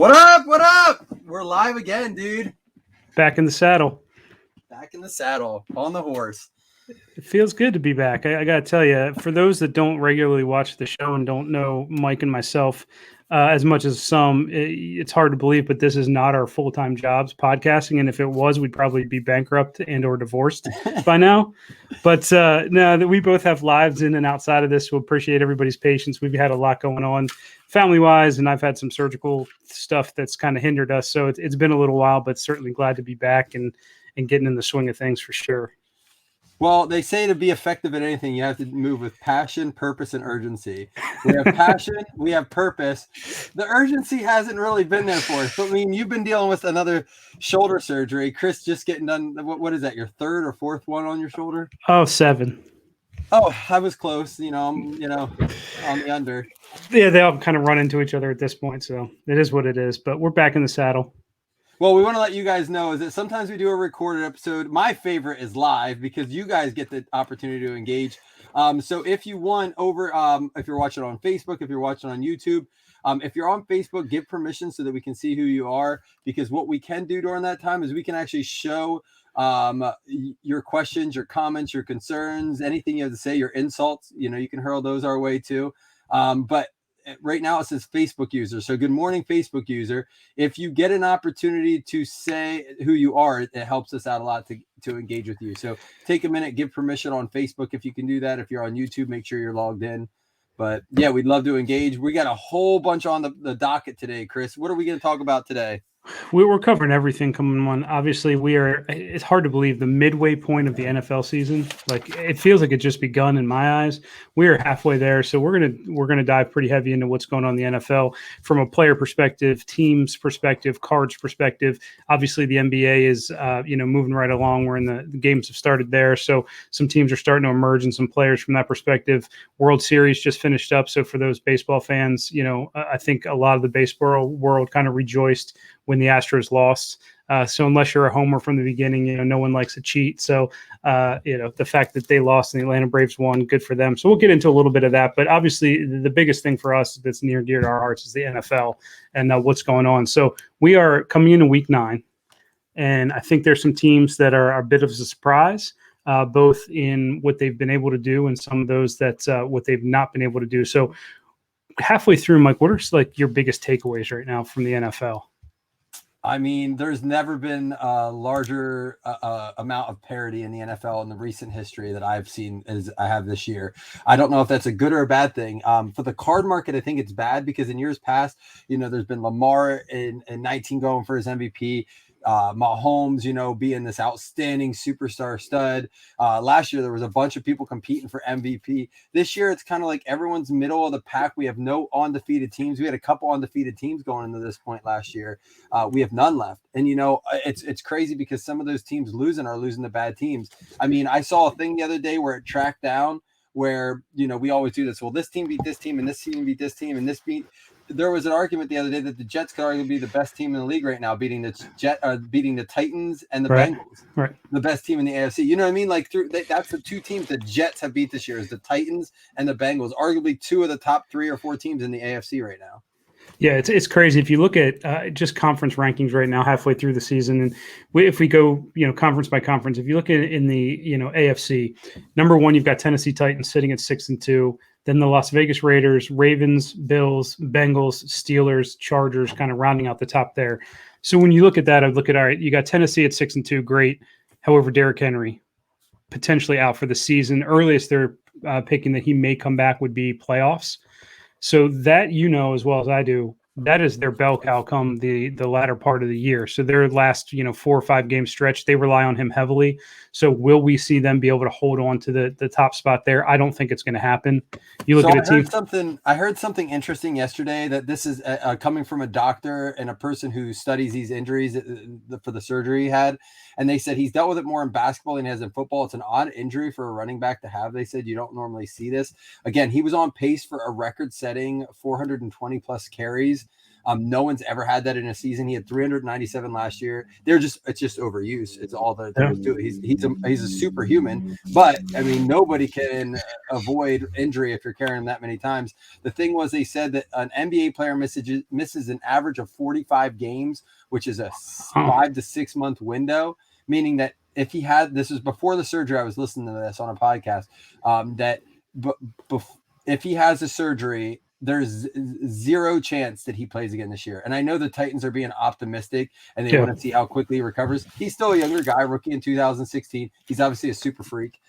What up? What up? We're live again, dude. Back in the saddle. Back in the saddle, on the horse. It feels good to be back. I got to tell you, for those that don't regularly watch the show and don't know Mike and myself as much as some, it's hard to believe, but this is not our full-time jobs, podcasting. And if it was, we'd probably be bankrupt and or divorced by now. But no, that we both have lives in and outside of this. We'll appreciate everybody's patience. We've had a lot going on family-wise, and I've had some surgical stuff that's kind of hindered us. So it's been a little while, but certainly glad to be back and getting in the swing of things for sure. Well, they say to be effective at anything, you have to move with passion, purpose, and urgency. We have passion, we have purpose. The urgency hasn't really been there for us. But I mean, you've been dealing with another shoulder surgery. Chris just getting done. What is that? Your third or fourth one on your shoulder? Oh, 7. Oh, I was close. I'm on the under. Yeah, they all kind of run into each other at this point, so it is what it is. But we're back in the saddle. Well, we want to let you guys know is that sometimes we do a recorded episode. My favorite is live because you guys get the opportunity to engage. So if you want over, if you're watching on Facebook, if you're watching on YouTube, if you're on Facebook, give permission so that we can see who you are, because what we can do during that time is we can actually show your questions, your comments, your concerns, anything you have to say, your insults, you can hurl those our way too. But right now it says Facebook user. So good morning, Facebook user. If you get an opportunity to say who you are, it helps us out a lot to engage with you. So take a minute, give permission on Facebook if you can do that. If you're on YouTube, make sure you're logged in. But yeah, we'd love to engage. We got a whole bunch on the docket today, Chris. What are we going to talk about today? We're covering everything coming on. Obviously, it's hard to believe the midway point of the NFL season. Like, it feels like it just begun in my eyes. We are halfway there. So we're gonna dive pretty heavy into what's going on in the NFL from a player perspective, teams perspective, cards perspective. Obviously, the NBA is moving right along. We're in the games have started there. So some teams are starting to emerge and some players from that perspective. World Series just finished up. So for those baseball fans, I think a lot of the baseball world kind of rejoiced when the Astros lost. So unless you're a homer from the beginning, no one likes to cheat. So, the fact that they lost and the Atlanta Braves won, good for them. So we'll get into a little bit of that. But obviously, the biggest thing for us that's near and dear to our hearts is the NFL and what's going on. So we are coming into week 9. And I think there's some teams that are a bit of a surprise, both in what they've been able to do and some of those that what they've not been able to do. So halfway through, Mike, what are your biggest takeaways right now from the NFL? I mean, there's never been a larger amount of parity in the NFL in the recent history that I've seen as I have this year. I don't know if that's a good or a bad thing. For the card market, I think it's bad because in years past, there's been Lamar in 19 going for his MVP. Mahomes, being this outstanding superstar stud. Last year, there was a bunch of people competing for MVP. This year, it's kind of like everyone's middle of the pack. We have no undefeated teams. We had a couple undefeated teams going into this point last year. We have none left. And, it's crazy because some of those teams are losing to bad teams. I mean, I saw a thing the other day where it tracked down where, we always do this. Well, this team beat this team and this team beat this team and this beat. There was an argument the other day that the Jets could arguably be the best team in the league right now, beating the Titans and the Bengals, right? The best team in the AFC. You know what I mean? Like that's the two teams the Jets have beat this year is the Titans and the Bengals, arguably 2 of the top 3 or 4 teams in the AFC right now. Yeah, it's crazy. If you look at just conference rankings right now, halfway through the season, and if we go, conference by conference, if you look at in the AFC, number 1, you've got Tennessee Titans sitting at 6-2. Then the Las Vegas Raiders, Ravens, Bills, Bengals, Steelers, Chargers, kind of rounding out the top there. So when you look at that, I'd look at, all right, you got Tennessee at 6-2, great. However, Derrick Henry potentially out for the season. Earliest they're picking that he may come back would be playoffs. So that, as well as I do, that is their bell cow come the latter part of the year. So their last, 4 or 5 game stretch, they rely on him heavily. So will we see them be able to hold on to the top spot there? I don't think it's going to happen. You look at a team. I heard something interesting yesterday that this is coming from a doctor and a person who studies these injuries for the surgery he had. And they said he's dealt with it more in basketball than he has in football. It's an odd injury for a running back to have. They said you don't normally see this. Again, he was on pace for a record-setting 420 plus carries No one's ever had that in a season. He had 397 last year. It's just overuse. It's all that there is to it. He's a superhuman, but I mean, nobody can avoid injury if you're carrying him that many times. The thing was, they said that an NBA player misses an average of 45 games, which is a 5 to 6 month window, meaning that if he had, this was before the surgery, I was listening to this on a podcast, if he has a surgery, there's zero chance that he plays again this year. And I know the Titans are being optimistic and they want to see how quickly he recovers. He's still a younger guy, rookie in 2016. He's obviously a super freak.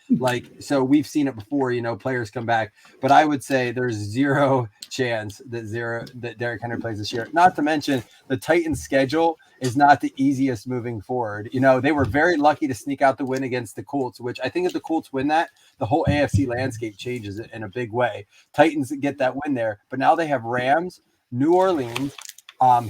So we've seen it before, players come back, but I would say there's zero chance that Derrick Henry plays this year. Not to mention the Titans schedule is not the easiest moving forward. They were very lucky to sneak out the win against the Colts, which I think if the Colts win that, the whole AFC landscape changes it in a big way. Titans get that win there, but now they have Rams, New Orleans,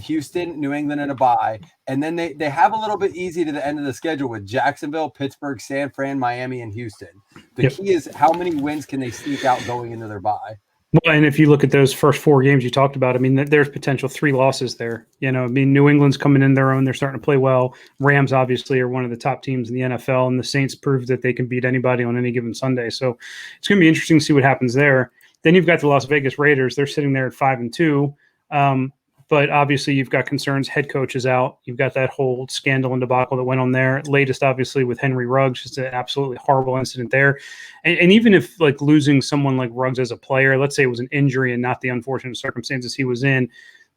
Houston, New England, and a bye. And then they have a little bit easy to the end of the schedule with Jacksonville, Pittsburgh, San Fran, Miami, and Houston. The key is how many wins can they sneak out going into their bye? Well, and if you look at those first 4 games you talked about, I mean, there's potential 3 losses there. New England's coming in their own. They're starting to play well. Rams obviously are one of the top teams in the NFL, and the Saints proved that they can beat anybody on any given Sunday. So it's going to be interesting to see what happens there. Then you've got the Las Vegas Raiders. They're sitting there at 5-2. But obviously you've got concerns. Head coach is out. You've got that whole scandal and debacle that went on there. Latest, obviously, with Henry Ruggs, just an absolutely horrible incident there. And even if losing someone like Ruggs as a player, let's say it was an injury and not the unfortunate circumstances he was in,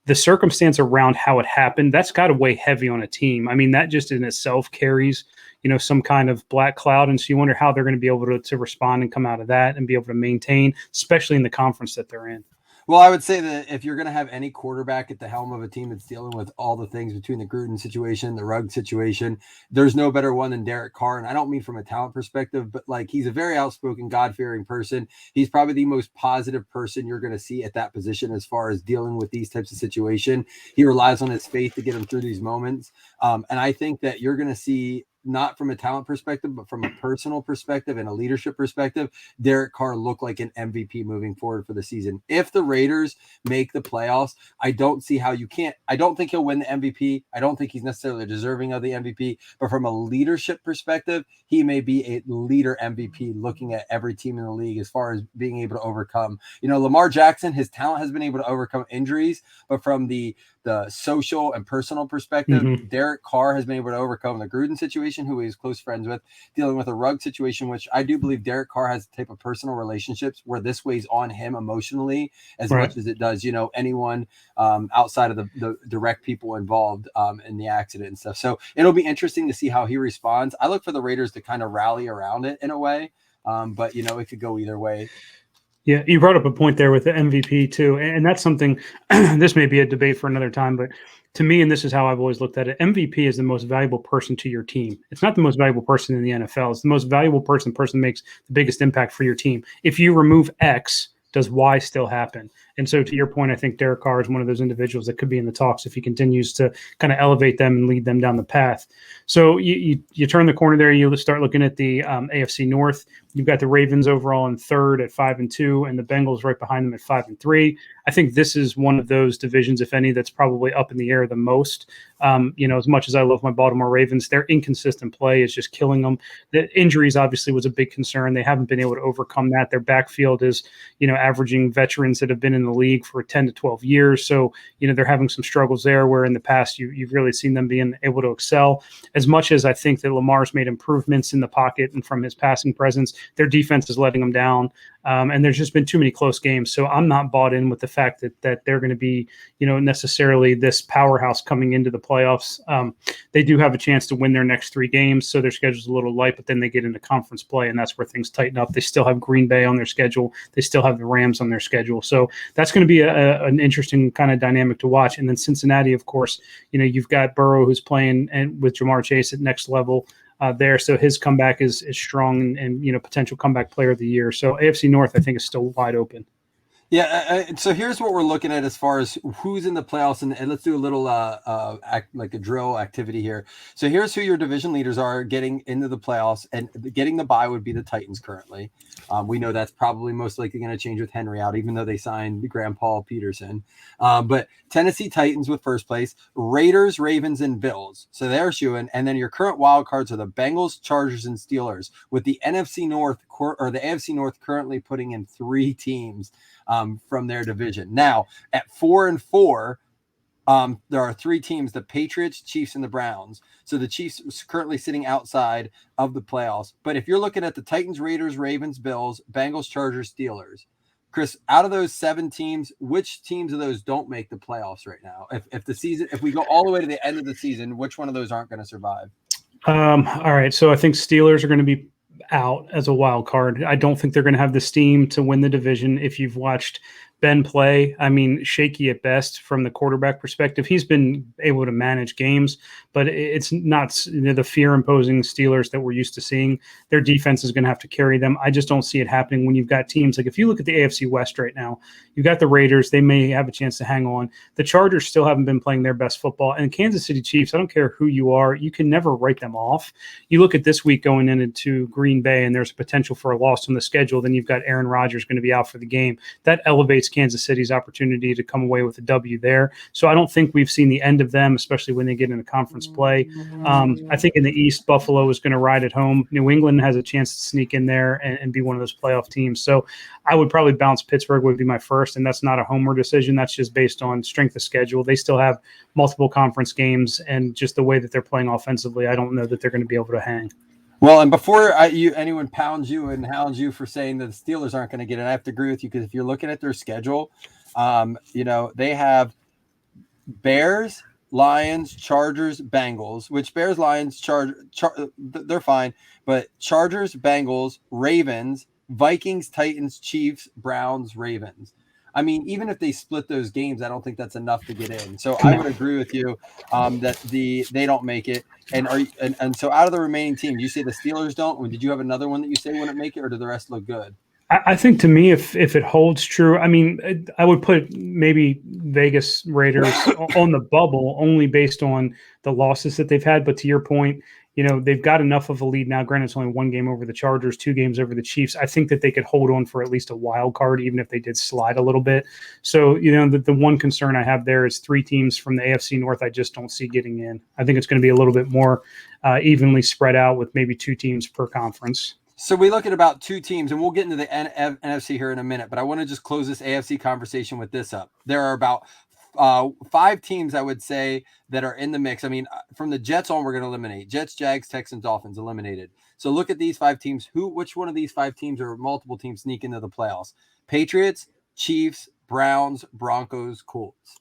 the circumstance around how it happened, that's got to weigh heavy on a team. I mean, that just in itself carries, some kind of black cloud. And so you wonder how they're going to be able to respond and come out of that and be able to maintain, especially in the conference that they're in. Well, I would say that if you're going to have any quarterback at the helm of a team that's dealing with all the things between the Gruden situation, the Ruggs situation, there's no better one than Derek Carr. And I don't mean from a talent perspective, but he's a very outspoken, God-fearing person. He's probably the most positive person you're going to see at that position as far as dealing with these types of situations. He relies on his faith to get him through these moments. And I think that you're going to see, not from a talent perspective, but from a personal perspective and a leadership perspective, Derek Carr looked like an MVP moving forward for the season. If the Raiders make the playoffs, I don't see how you can't. I don't think he'll win the MVP. I don't think he's necessarily deserving of the MVP, but from a leadership perspective, he may be a leader MVP looking at every team in the league as far as being able to overcome. Lamar Jackson, his talent has been able to overcome injuries, but from the social and personal perspective, Derek Carr has been able to overcome the Gruden situation, who he's close friends with, dealing with a Ruggs situation, which I do believe Derek Carr has the type of personal relationships where this weighs on him emotionally as much as it does, anyone outside of the direct people involved in the accident and stuff. So it'll be interesting to see how he responds. I look for the Raiders to kind of rally around it in a way, but it could go either way. Yeah, you brought up a point there with the MVP too, and that's something, this may be a debate for another time, but to me, and this is how I've always looked at it, MVP is the most valuable person to your team. It's not the most valuable person in the NFL. It's the most valuable person makes the biggest impact for your team. If you remove X, does Y still happen? And so to your point, I think Derek Carr is one of those individuals that could be in the talks if he continues to kind of elevate them and lead them down the path. So you turn the corner there, you start looking at the AFC North. You've got the Ravens overall in third at 5-2, and the Bengals right behind them at 5-3. I think this is one of those divisions, if any, that's probably up in the air the most. As much as I love my Baltimore Ravens, their inconsistent play is just killing them. The injuries obviously was a big concern. They haven't been able to overcome that. Their backfield is, averaging veterans that have been in the league for 10 to 12 years. So, they're having some struggles there where in the past you've really seen them being able to excel. As much as I think that Lamar's made improvements in the pocket and from his passing presence, their defense is letting them down. And there's just been too many close games. So I'm not bought in with the fact that they're going to be, necessarily this powerhouse coming into the playoffs. They do have a chance to win their next 3 games. So their schedule's a little light, but then they get into conference play and that's where things tighten up. They still have Green Bay on their schedule. They still have the Rams on their schedule. So that's going to be an interesting kind of dynamic to watch. And then Cincinnati, of course, you've got Burrow who's playing and with Jamar Chase at next level. There, so his comeback is strong and potential comeback player of the year. So AFC North, I think, is still wide open. Yeah, so here's what we're looking at as far as who's in the playoffs, and let's do a little like a drill activity here. So here's who your division leaders are getting into the playoffs, and getting the bye would be the Titans currently. We know that's probably most likely going to change with Henry out, even though they signed Grandpa Peterson. But Tennessee Titans with first place, Raiders, Ravens, and Bills. So they're shooing, and then your current wild cards are the Bengals, Chargers, and Steelers, with the NFC North or the AFC North currently putting in 3 teams from their division. Now, at 4-4, there are 3 teams: the Patriots, Chiefs, and the Browns. So the Chiefs is currently sitting outside of the playoffs. But if you're looking at the Titans, Raiders, Ravens, Bills, Bengals, Chargers, Steelers, Chris, out of those 7 teams, which teams of those don't make the playoffs right now? If we go all the way to the end of the season, which one of those aren't going to survive? All right, so I think Steelers are going to be out as a wild card. I don't think they're going to have the steam to win the division. If you've watched Ben play, I mean, shaky at best from the quarterback perspective. He's been able to manage games, but it's not the fear-imposing Steelers that we're used to seeing. Their defense is going to have to carry them. I just don't see it happening when you've got teams like, if you look at the AFC West right now, you've got the Raiders. They may have a chance to hang on. The Chargers still haven't been playing their best football. And Kansas City Chiefs, I don't care who you are, you can never write them off. You look at this week going into Green Bay, and there's a potential for a loss on the schedule. Then you've got Aaron Rodgers going to be out for the game. That elevates Kansas City's opportunity to come away with a W there. So I don't think we've seen the end of them, especially when they get into conference play. I think in the East, Buffalo is going to ride at home. New England has a chance to sneak in there and be one of those playoff teams. So I would probably bounce Pittsburgh would be my first, and that's not a homer decision. That's just based on strength of schedule. They still have multiple conference games, and just the way that they're playing offensively, I don't know that they're going to be able to hang. Well, and before anyone pounds you and hounds you for saying that the Steelers aren't going to get it, I have to agree with you, because if you're looking at their schedule, they have Bears, Lions, Chargers, Bengals, which Bears, Lions, they're fine, but Chargers, Bengals, Ravens, Vikings, Titans, Chiefs, Browns, Ravens. I mean, even if they split those games, I don't think that's enough to get in. So I would agree with you that they don't make it. And so out of the remaining teams, you say the Steelers don't. Or did you have another one that you say wouldn't make it, or do the rest look good? I think, to me, if it holds true, I mean, I would put maybe Vegas Raiders on the bubble only based on the losses that they've had. But to your point, they've got enough of a lead now. Granted, it's only 1 game over the Chargers, 2 games over the Chiefs. I think that they could hold on for at least a wild card, even if they did slide a little bit. So, the one concern I have there is 3 teams from the AFC North I just don't see getting in. I think it's going to be a little bit more evenly spread out with maybe 2 teams per conference. So we look at about 2 teams, and we'll get into the NFC here in a minute, but I want to just close this AFC conversation with this up. There are about 5 teams, I would say, that are in the mix. I mean, from the Jets on, we're going to eliminate Jets, Jags, Texans, Dolphins, eliminated. So look at these 5 teams. Which one of these 5 teams or multiple teams sneak into the playoffs? Patriots, Chiefs, Browns, Broncos, Colts.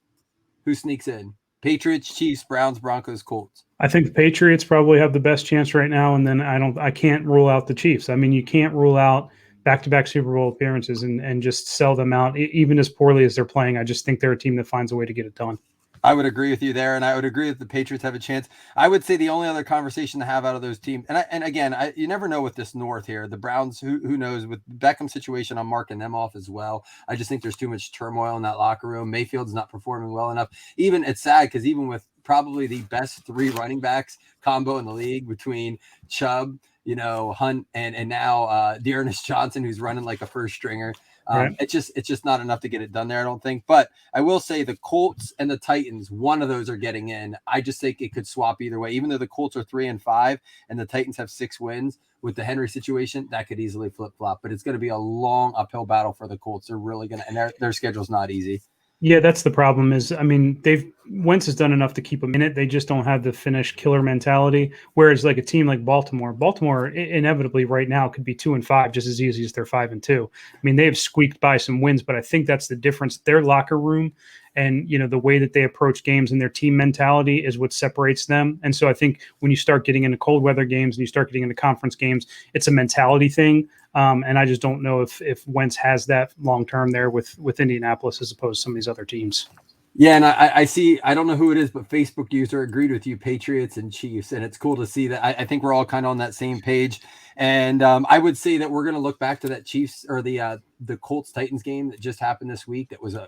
Who sneaks in? Patriots, Chiefs, Browns, Broncos, Colts. I think the Patriots probably have the best chance right now, and then I can't rule out the Chiefs. I mean, you can't rule out back-to-back Super Bowl appearances and just sell them out, even as poorly as they're playing. I just think they're a team that finds a way to get it done. I would agree with you there, and I would agree that the Patriots have a chance. I would say the only other conversation to have out of those teams, and again, you never know with this North here. The Browns, who knows? With Beckham's situation, I'm marking them off as well. I just think there's too much turmoil in that locker room. Mayfield's not performing well enough. It's sad because even with probably the best 3 running backs combo in the league between Chubb, Hunt, and now Dearness Johnson, who's running like a first stringer. Right. It's just not enough to get it done there, I don't think. But I will say the Colts and the Titans, one of those are getting in. I just think it could swap either way. Even though the Colts are 3-5 and the Titans have 6 wins, with the Henry situation, that could easily flip-flop. But it's going to be a long uphill battle for the Colts. They're really going to, and their schedule's not easy. Yeah, that's the problem. Wentz has done enough to keep them in it. They just don't have the finish killer mentality. Whereas like a team like Baltimore inevitably right now could be 2-5 just as easy as they're 5-2. I mean, they have squeaked by some wins, but I think that's the difference. Their locker room and the way that they approach games and their team mentality is what separates them. And so I think when you start getting into cold weather games and you start getting into conference games, it's a mentality thing. And I just don't know if Wentz has that long term there with Indianapolis as opposed to some of these other teams. Yeah, and I see, I don't know who it is, but Facebook user agreed with you, Patriots and Chiefs, and it's cool to see that. I think we're all kind of on that same page. And I would say that we're going to look back to that Chiefs or the the Colts Titans game that just happened this week, that was a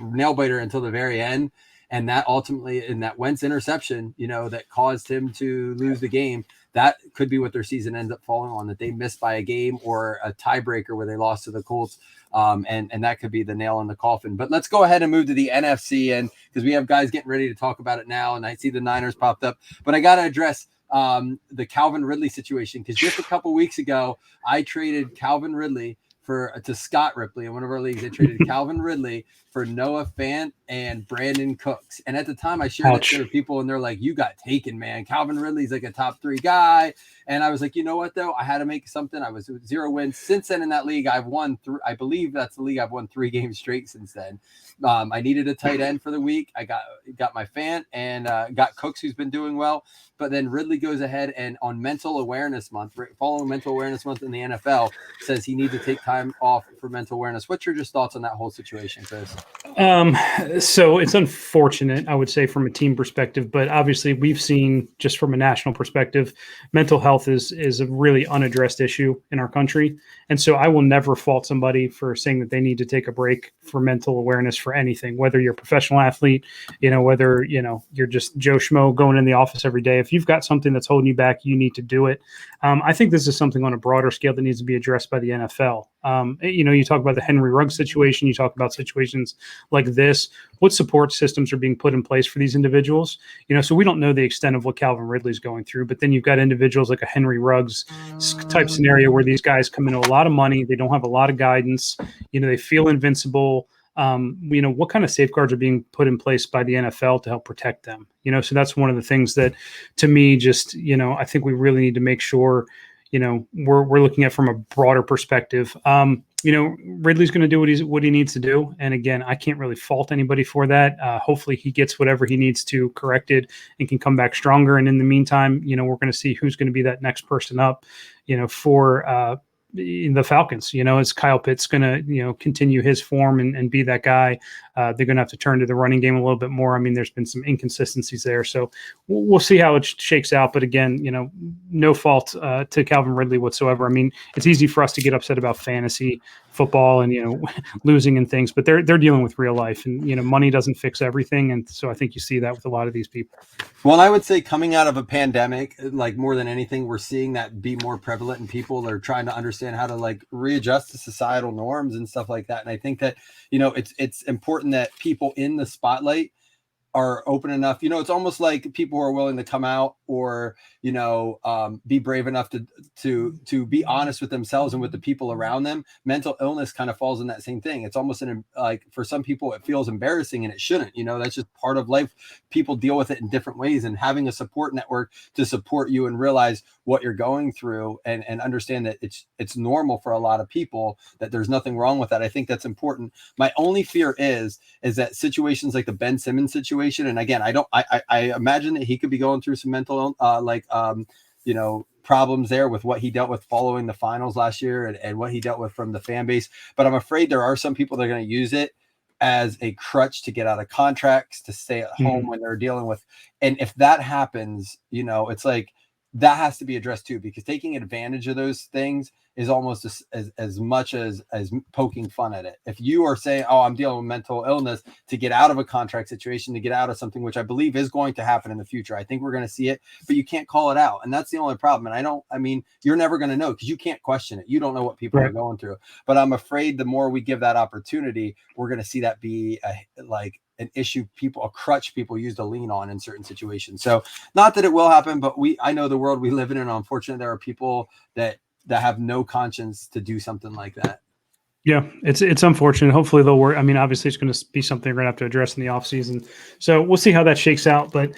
nail biter until the very end. And that ultimately, in that Wentz interception, that caused him to lose the game, that could be what their season ends up falling on, that they missed by a game or a tiebreaker where they lost to the Colts. And that could be the nail in the coffin. But let's go ahead and move to the NFC, and because we have guys getting ready to talk about it now, and I see the Niners popped up. But I got to address the Calvin Ridley situation, because just a couple weeks ago, I traded Calvin Ridley to Scott Ripley in one of our leagues. I traded Calvin Ridley for Noah Fant and Brandon Cooks. And at the time I shared it to people, and they're like, you got taken, man. Calvin Ridley's like a top 3 guy. And I was like, you know what, though? I had to make something. I was 0 wins. Since then in that league, I've won I believe that's the league I've won 3 games straight since then. I needed a tight end for the week. I got my Fant and got Cooks, who's been doing well. But then Ridley goes ahead and on Mental Awareness Month, following Mental Awareness Month in the NFL, says he needs to take time off for mental awareness. What's your just thoughts on that whole situation, Chris? So it's unfortunate, I would say, from a team perspective, but obviously we've seen, just from a national perspective, mental health is a really unaddressed issue in our country. And so I will never fault somebody for saying that they need to take a break for mental awareness for anything, whether you're a professional athlete, whether, you're just Joe Schmo going in the office every day. If you've got something that's holding you back, you need to do it. I think this is something on a broader scale that needs to be addressed by the NFL. You talk about the Henry Ruggs situation, you talk about situations like this. What support systems are being put in place for these individuals? So we don't know the extent of what Calvin Ridley's going through, but then you've got individuals like a Henry Ruggs type scenario where these guys come into a lot of money, they don't have a lot of guidance, they feel invincible. What kind of safeguards are being put in place by the NFL to help protect them? So that's one of the things that, to me, just, I think we really need to make sure, we're looking at from a broader perspective. Ridley's going to do what he needs to do. And again, I can't really fault anybody for that. Hopefully he gets whatever he needs to corrected and can come back stronger. And in the meantime, we're going to see who's going to be that next person up, for, in the Falcons, is Kyle Pitts going to, continue his form and be that guy? They're going to have to turn to the running game a little bit more. I mean, there's been some inconsistencies there, so we'll see how it shakes out. But again, no fault to Calvin Ridley whatsoever. I mean, it's easy for us to get upset about fantasy football and, losing and things, but they're dealing with real life, and, money doesn't fix everything. And so I think you see that with a lot of these people. Well, I would say coming out of a pandemic, like more than anything, we're seeing that be more prevalent, and people are trying to understand how to like readjust to societal norms and stuff like that. And I think that, it's important that people in the spotlight are open enough. It's almost like people who are willing to come out or, be brave enough to be honest with themselves and with the people around them. Mental illness kind of falls in that same thing. It's almost like for some people it feels embarrassing, and it shouldn't. That's just part of life. People deal with it in different ways, and having a support network to support you and realize what you're going through and understand that it's normal for a lot of people, that there's nothing wrong with that. I think that's important. My only fear is that situations like the Ben Simmons situation, and again, I imagine that he could be going through some mental problems there with what he dealt with following the finals last year and what he dealt with from the fan base. But I'm afraid there are some people that are going to use it as a crutch to get out of contracts, to stay at home when they're dealing with. And if that happens, it's like that has to be addressed too, because taking advantage of those things is almost as much as poking fun at it. If you are saying, oh, I'm dealing with mental illness to get out of a contract situation, to get out of something, which I believe is going to happen in the future. I think we're going to see it, but you can't call it out. And that's the only problem. And you're never going to know, because you can't question it. You don't know what people are going through, but I'm afraid the more we give that opportunity, we're going to see that be an issue, a crutch people use to lean on in certain situations. So not that it will happen, but I know the world we live in, and unfortunately there are people that have no conscience to do something like that. Yeah, it's unfortunate. Hopefully they'll work. I mean, obviously it's going to be something we're going to have to address in the offseason. So we'll see how that shakes out. But,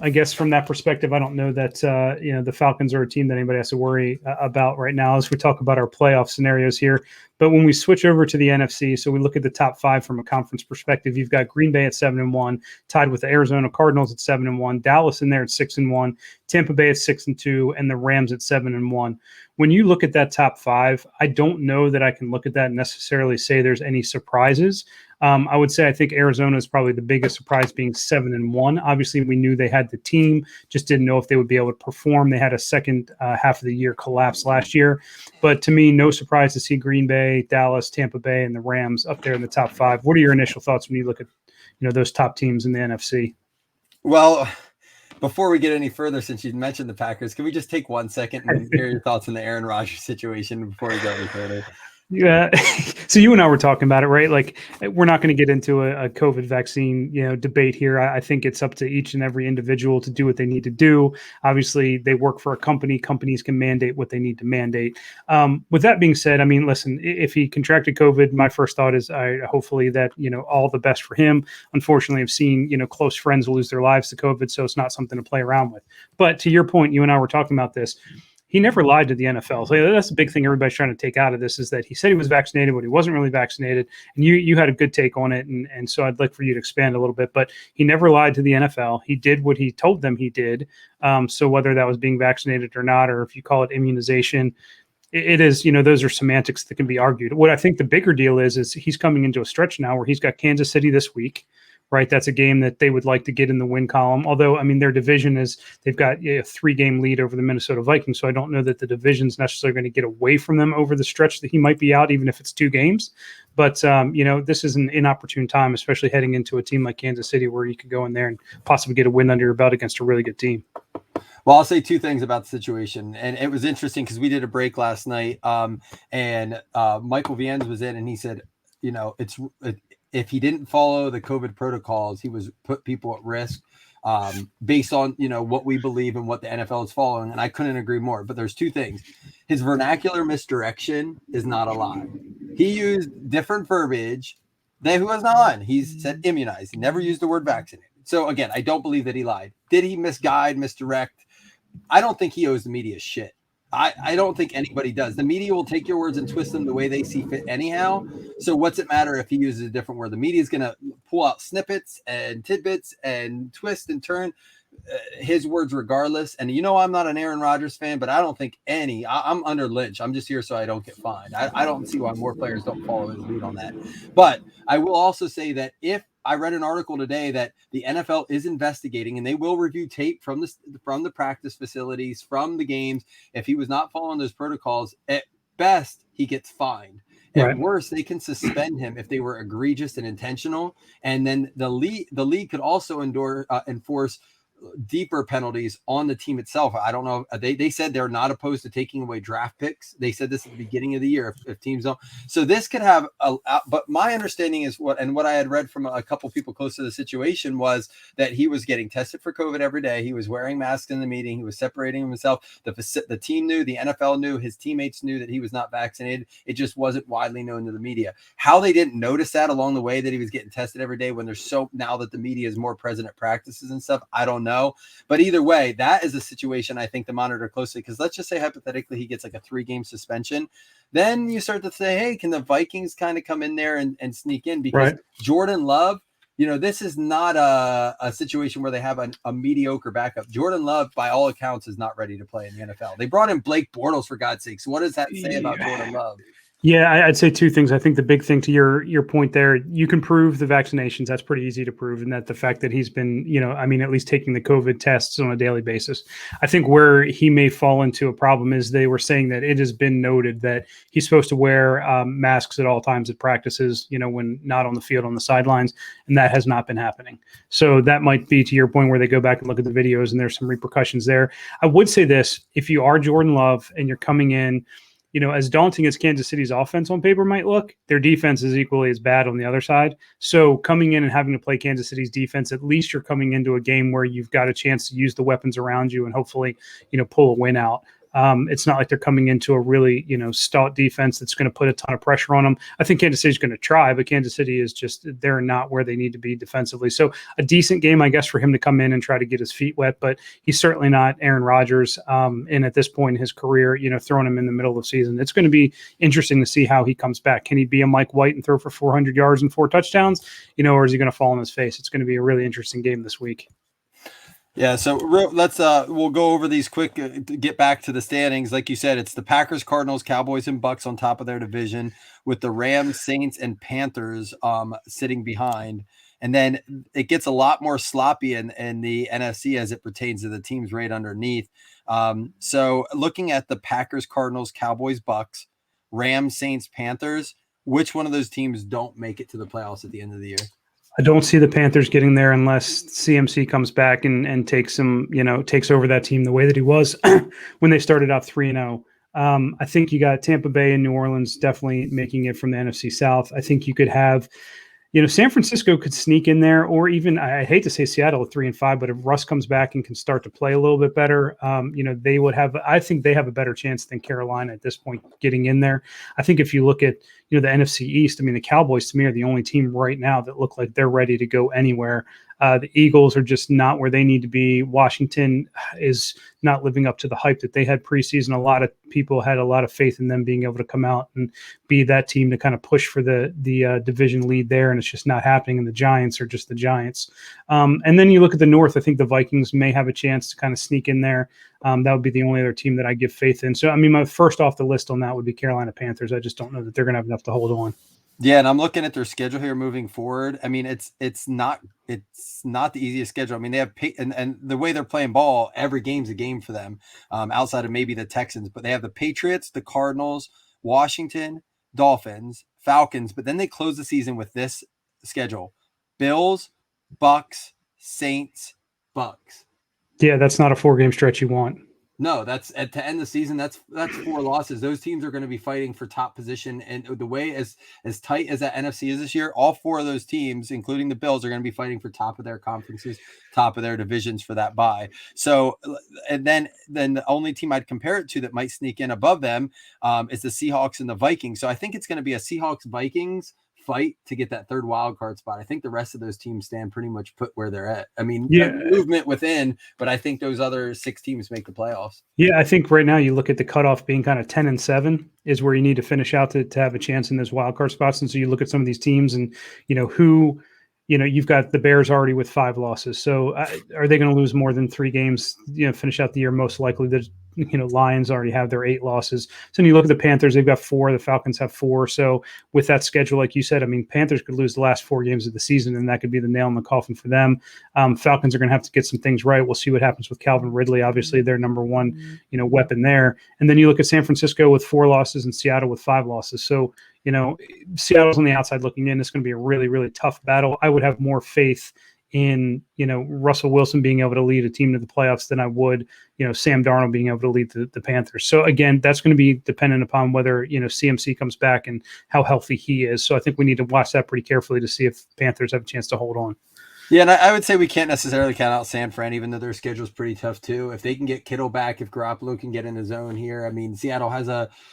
I guess from that perspective, I don't know that, the Falcons are a team that anybody has to worry about right now as we talk about our playoff scenarios here. But when we switch over to the NFC, so we look at the top 5 from a conference perspective, you've got Green Bay at 7-1, tied with the Arizona Cardinals at 7-1, Dallas in there at 6-1, Tampa Bay at 6-2, and the Rams at 7-1. When you look at that top 5, I don't know that I can look at that and necessarily say there's any surprises. I would say I think Arizona is probably the biggest surprise, being 7-1. Obviously, we knew they had the team, just didn't know if they would be able to perform. They had a second half of the year collapse last year. But to me, no surprise to see Green Bay, Dallas, Tampa Bay, and the Rams up there in the top 5. What are your initial thoughts when you look at those top teams in the NFC? Well, before we get any further, since you mentioned the Packers, can we just take 1 second and hear your thoughts on the Aaron Rodgers situation before we go any further? Yeah. So you and I were talking about it, right? Like, we're not going to get into a COVID vaccine, debate here. I think it's up to each and every individual to do what they need to do. Obviously, they work for a company. Companies can mandate what they need to mandate. With that being said, I mean, listen, if he contracted COVID, my first thought is hopefully that, all the best for him. Unfortunately, I've seen, close friends lose their lives to COVID, so it's not something to play around with. But to your point, you and I were talking about this. He never lied to the NFL. So that's the big thing everybody's trying to take out of this, is that he said he was vaccinated, but he wasn't really vaccinated. And you had a good take on it. And so I'd like for you to expand a little bit. But he never lied to the NFL. He did what he told them he did. So whether that was being vaccinated or not, or if you call it immunization, it is, those are semantics that can be argued. What I think the bigger deal is he's coming into a stretch now where he's got Kansas City this week. Right, that's a game that they would like to get in the win column. Although, I mean, their division they've got a 3-game lead over the Minnesota Vikings, so I don't know that the division's necessarily going to get away from them over the stretch that he might be out, even if it's 2 games. But this is an inopportune time, especially heading into a team like Kansas City, where you could go in there and possibly get a win under your belt against a really good team. Well, I'll say 2 things about the situation. And it was interesting because we did a break last night, and Michael Viens was in, and he said, if he didn't follow the COVID protocols, he was put people at risk based on, what we believe and what the NFL is following. And I couldn't agree more. But there's 2 things. His vernacular misdirection is not a lie. He used different verbiage than who was not lying. He said immunized. He never used the word vaccinated. So, again, I don't believe that he lied. Did he misdirect? I don't think he owes the media shit. I don't think anybody does. The media will take your words and twist them the way they see fit anyhow. So what's it matter if he uses a different word? The media is going to pull out snippets and tidbits and twist and turn his words regardless. And I'm not an Aaron Rodgers fan, but I don't think I'm under Lynch. I'm just here so I don't get fined. I don't see why more players don't follow his lead on that. But I will also say that if I read an article today that the NFL is investigating, and they will review tape from the practice facilities, from the games. If he was not following those protocols, at best he gets fined. At worst, they can suspend him if they were egregious and intentional. And then the league could also enforce deeper penalties on the team itself. I don't know. They said they're not opposed to taking away draft picks. They said this at the beginning of the year if teams don't. So this could have but my understanding is what I had read from a couple people close to the situation was that he was getting tested for COVID every day. He was wearing masks in the meeting. He was separating himself. The team knew, the NFL knew, his teammates knew that he was not vaccinated. It just wasn't widely known to the media. How they didn't notice that along the way, that he was getting tested every day, when there's now that the media is more present at practices and stuff, I don't know. But either way, that is a situation I think to monitor closely, because let's just say hypothetically he gets like a 3-game suspension. Then you start to say, hey, can the Vikings kind of come in there and sneak in? Because Jordan Love, this is not a situation where they have a mediocre backup. Jordan Love, by all accounts, is not ready to play in the NFL. They brought in Blake Bortles, for God's sakes. What does that say about Jordan Love? Yeah, I'd say 2 things. I think the big thing to your point there, you can prove the vaccinations. That's pretty easy to prove. And that the fact that he's been, at least taking the COVID tests on a daily basis. I think where he may fall into a problem is they were saying that it has been noted that he's supposed to wear masks at all times at practices, when not on the field, on the sidelines. And that has not been happening. So that might be to your point where they go back and look at the videos and there's some repercussions there. I would say this: if you are Jordan Love and you're coming in, as daunting as Kansas City's offense on paper might look, their defense is equally as bad on the other side. So coming in and having to play Kansas City's defense, at least you're coming into a game where you've got a chance to use the weapons around you and hopefully, pull a win out. It's not like they're coming into a really, stout defense that's going to put a ton of pressure on them. I think Kansas City's going to try, but Kansas City is they're not where they need to be defensively. So a decent game, I guess, for him to come in and try to get his feet wet, but he's certainly not Aaron Rodgers. And at this point in his career, throwing him in the middle of the season, it's going to be interesting to see how he comes back. Can he be a Mike White and throw for 400 yards and 4 touchdowns, or is he going to fall on his face? It's going to be a really interesting game this week. Yeah, so let's we'll go over these quick to get back to the standings. Like you said, it's the Packers, Cardinals, Cowboys, and Bucks on top of their division, with the Rams, Saints, and Panthers sitting behind. And then it gets a lot more sloppy in the NFC as it pertains to the teams right underneath. So looking at the Packers, Cardinals, Cowboys, Bucks, Rams, Saints, Panthers, which one of those teams don't make it to the playoffs at the end of the year? I don't see the Panthers getting there unless CMC comes back and takes some, takes over that team the way that he was when they started out 3-0. I think you got Tampa Bay and New Orleans definitely making it from the NFC South. I think you could have, San Francisco could sneak in there, or even I hate to say Seattle at 3-5, but if Russ comes back and can start to play a little bit better, they would have. I think they have a better chance than Carolina at this point getting in there. I think if you look at the NFC East, I mean the Cowboys to me are the only team right now that look like they're ready to go anywhere. The Eagles are just not where they need to be. Washington is not living up to the hype that they had preseason. A lot of people had a lot of faith in them being able to come out and be that team to kind of push for the division lead there, and it's just not happening. And the Giants are just the Giants. And then you look at the North. I think the Vikings may have a chance to kind of sneak in there. That would be the only other team that I give faith in. So, I mean, my first off the list on that would be Carolina Panthers. I just don't know that they're going to have enough to hold on. Yeah, and I'm looking at their schedule here moving forward. I mean, it's not the easiest schedule. I mean, they have and the way they're playing ball, every game's a game for them, outside of maybe the Texans. But they have the Patriots, the Cardinals, Washington, Dolphins, Falcons. But then they close the season with this schedule: Bills, Bucks, Saints, Bucks. Yeah, that's not a 4-game stretch you want. No, that's to end the season. That's 4 losses. Those teams are going to be fighting for top position, and the way as tight as that NFC is this year, all 4 of those teams, including the Bills, are going to be fighting for top of their conferences, top of their divisions for that bye. So, and then the only team I'd compare it to that might sneak in above them is the Seahawks and the Vikings. So I think it's going to be a Seahawks Vikings fight to get that 3rd wild card spot. I think the rest of those teams stand pretty much put where they're at. I mean, movement within, but I think those other 6 teams make the playoffs. Yeah, I think right now you look at the cutoff being kind of 10-7 is where you need to finish out to have a chance in those wild card spots. And so you look at some of these teams and, who, you've got the Bears already with 5 losses. So are they going to lose more than 3 games, finish out the year? Most likely the Lions already have their 8 losses. So when you look at the Panthers, they've got 4. The Falcons have 4. So with that schedule, like you said, I mean, Panthers could lose the last 4 games of the season, and that could be the nail in the coffin for them. Falcons are going to have to get some things right. We'll see what happens with Calvin Ridley. Obviously, their number one, weapon there. And then you look at San Francisco with 4 losses and Seattle with 5 losses. So, Seattle's on the outside looking in. It's going to be a really, really tough battle. I would have more faith in, Russell Wilson being able to lead a team to the playoffs than I would, Sam Darnold being able to lead the Panthers. So again, that's going to be dependent upon whether, CMC comes back and how healthy he is. So I think we need to watch that pretty carefully to see if Panthers have a chance to hold on. Yeah, and I would say we can't necessarily count out San Fran, even though their schedule is pretty tough too. If they can get Kittle back, if Garoppolo can get in the zone here, I mean, Seattle has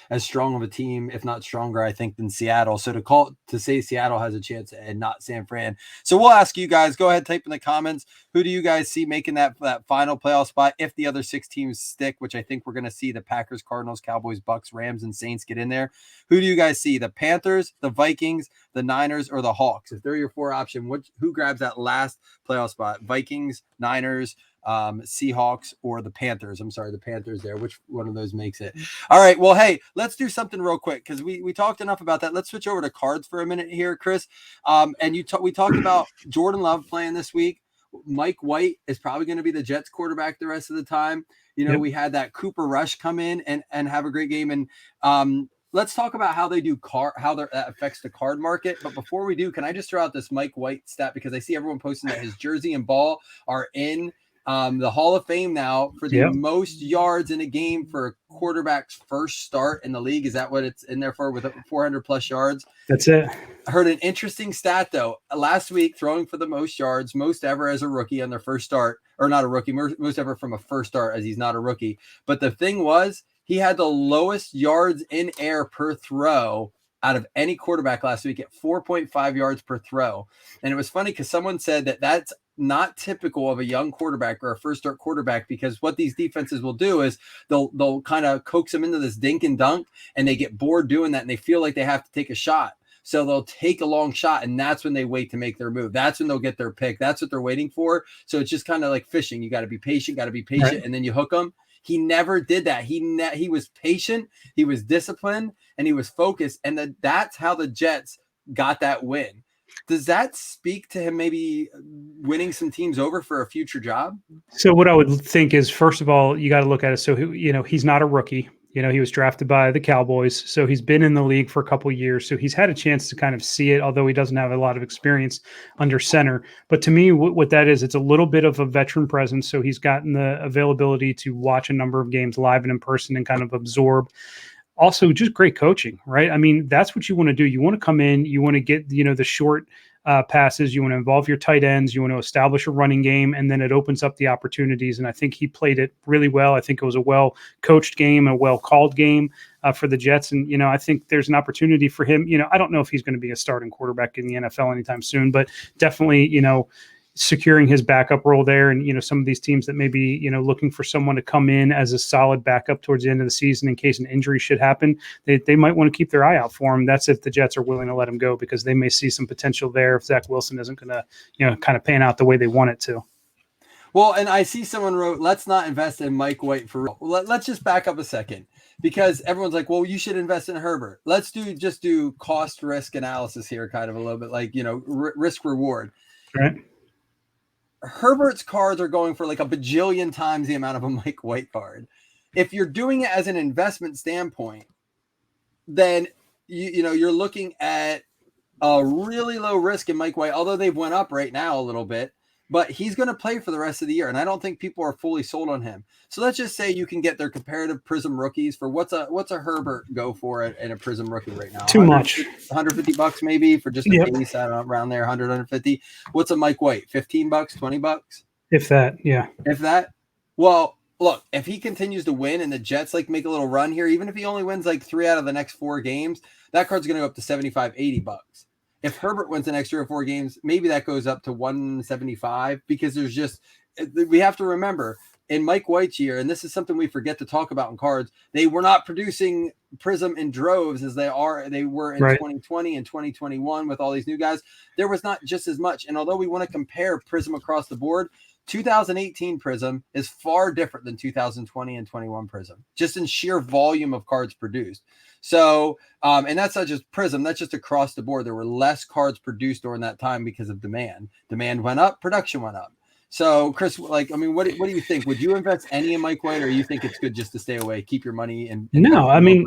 as strong of a team, if not stronger, I think, than Seattle. So to say Seattle has a chance and not San Fran. So we'll ask you guys, go ahead, type in the comments. Who do you guys see making that final playoff spot if the other 6 teams stick, which I think we're going to see the Packers, Cardinals, Cowboys, Bucks, Rams, and Saints get in there? Who do you guys see? The Panthers, the Vikings, the Niners, or the Hawks? If they're your 4 option, who grabs that last playoff spot? Vikings, Niners, Seahawks, or the Panthers? I'm sorry, the Panthers there. Which one of those makes it? All right. Well, hey, let's do something real quick because we talked enough about that. Let's switch over to cards for a minute here, Chris. And we talked about Jordan Love playing this week. Mike White is probably going to be the Jets quarterback the rest of the time. Yep. We had that Cooper Rush come in and have a great game. And let's talk about how they do how that affects the card market. But before we do, can I just throw out this Mike White stat? Because I see everyone posting that his jersey and ball are in the Hall of Fame now for the most yards in a game for a quarterback's first start in the league. Is that what it's in there for, with 400 plus yards? That's it. I heard an interesting stat though. Last week, throwing for the most yards, most ever as a rookie on their first start, or not a rookie, most ever from a first start as he's not a rookie. But the thing was, he had the lowest yards in air per throw out of any quarterback last week at 4.5 yards per throw. And it was funny because someone said that that's not typical of a young quarterback or a first start quarterback, because what these defenses will do is they'll kind of coax them into this dink and dunk, and they get bored doing that and they feel like they have to take a shot. So they'll take a long shot, and that's when they wait to make their move. That's when they'll get their pick. That's what they're waiting for. So it's just kind of like fishing. You got to be patient, Right. and then you hook them. He never did that. He was patient, he was disciplined, and he was focused, and that's how the Jets got that win. Does that speak to him maybe winning some teams over for a future job? So what I would think is, first of all, you got to look at it. So he's not a rookie. He was drafted by the Cowboys, so he's been in the league for a couple of years. So he's had a chance to kind of see it, although he doesn't have a lot of experience under center. But to me, what that is, it's a little bit of a veteran presence. So he's gotten the availability to watch a number of games live and in person and kind of absorb. Also, just great coaching, right? I mean, that's what you want to do. You want to come in, you want to get, the short passes, you want to involve your tight ends, you want to establish a running game, and then it opens up the opportunities. And I think he played it really well. I think it was a well-coached game, a well-called game for the Jets. And, I think there's an opportunity for him. I don't know if he's going to be a starting quarterback in the NFL anytime soon, but definitely, securing his backup role there. And, some of these teams that may be, looking for someone to come in as a solid backup towards the end of the season in case an injury should happen, they might want to keep their eye out for him. That's if the Jets are willing to let him go, because they may see some potential there if Zach Wilson isn't going to, kind of pan out the way they want it to. Well, and I see someone wrote, let's not invest in Mike White for real. Let's just back up a second, because everyone's like, well, you should invest in Herbert. Let's just do cost risk analysis here, kind of a little bit like, risk reward. Right. Herbert's cards are going for like a bajillion times the amount of a Mike White card. If you're doing it as an investment standpoint, then you're looking at a really low risk in Mike White, although they've went up right now a little bit, but he's going to play for the rest of the year. And I don't think people are fully sold on him. So let's just say you can get their comparative Prism rookies for what's a Herbert go for in a Prism rookie right now? Too much. $150 maybe for just a base around there, 150. What's a Mike White? $15, $20? If that, yeah. If that. Well, look, if he continues to win and the Jets make a little run here, even if he only wins 3 out of the next 4 games, that card's going to go up to $75, $80. If Herbert wins the next 3 or 4 games, maybe that goes up to $175, because we have to remember in Mike White's year, and this is something we forget to talk about in cards, they were not producing Prism in droves as they were in 2020 and 2021 with all these new guys. There was not just as much. And although we want to compare Prism across the board, 2018 Prism is far different than 2020 and 21 Prism, just in sheer volume of cards produced. So, and that's not just Prism, that's just across the board. There were less cards produced during that time because of demand. Demand went up, production went up. So, Chris, what do you think? Would you invest any in Mike White, or you think it's good just to stay away, keep your money in No, I mean,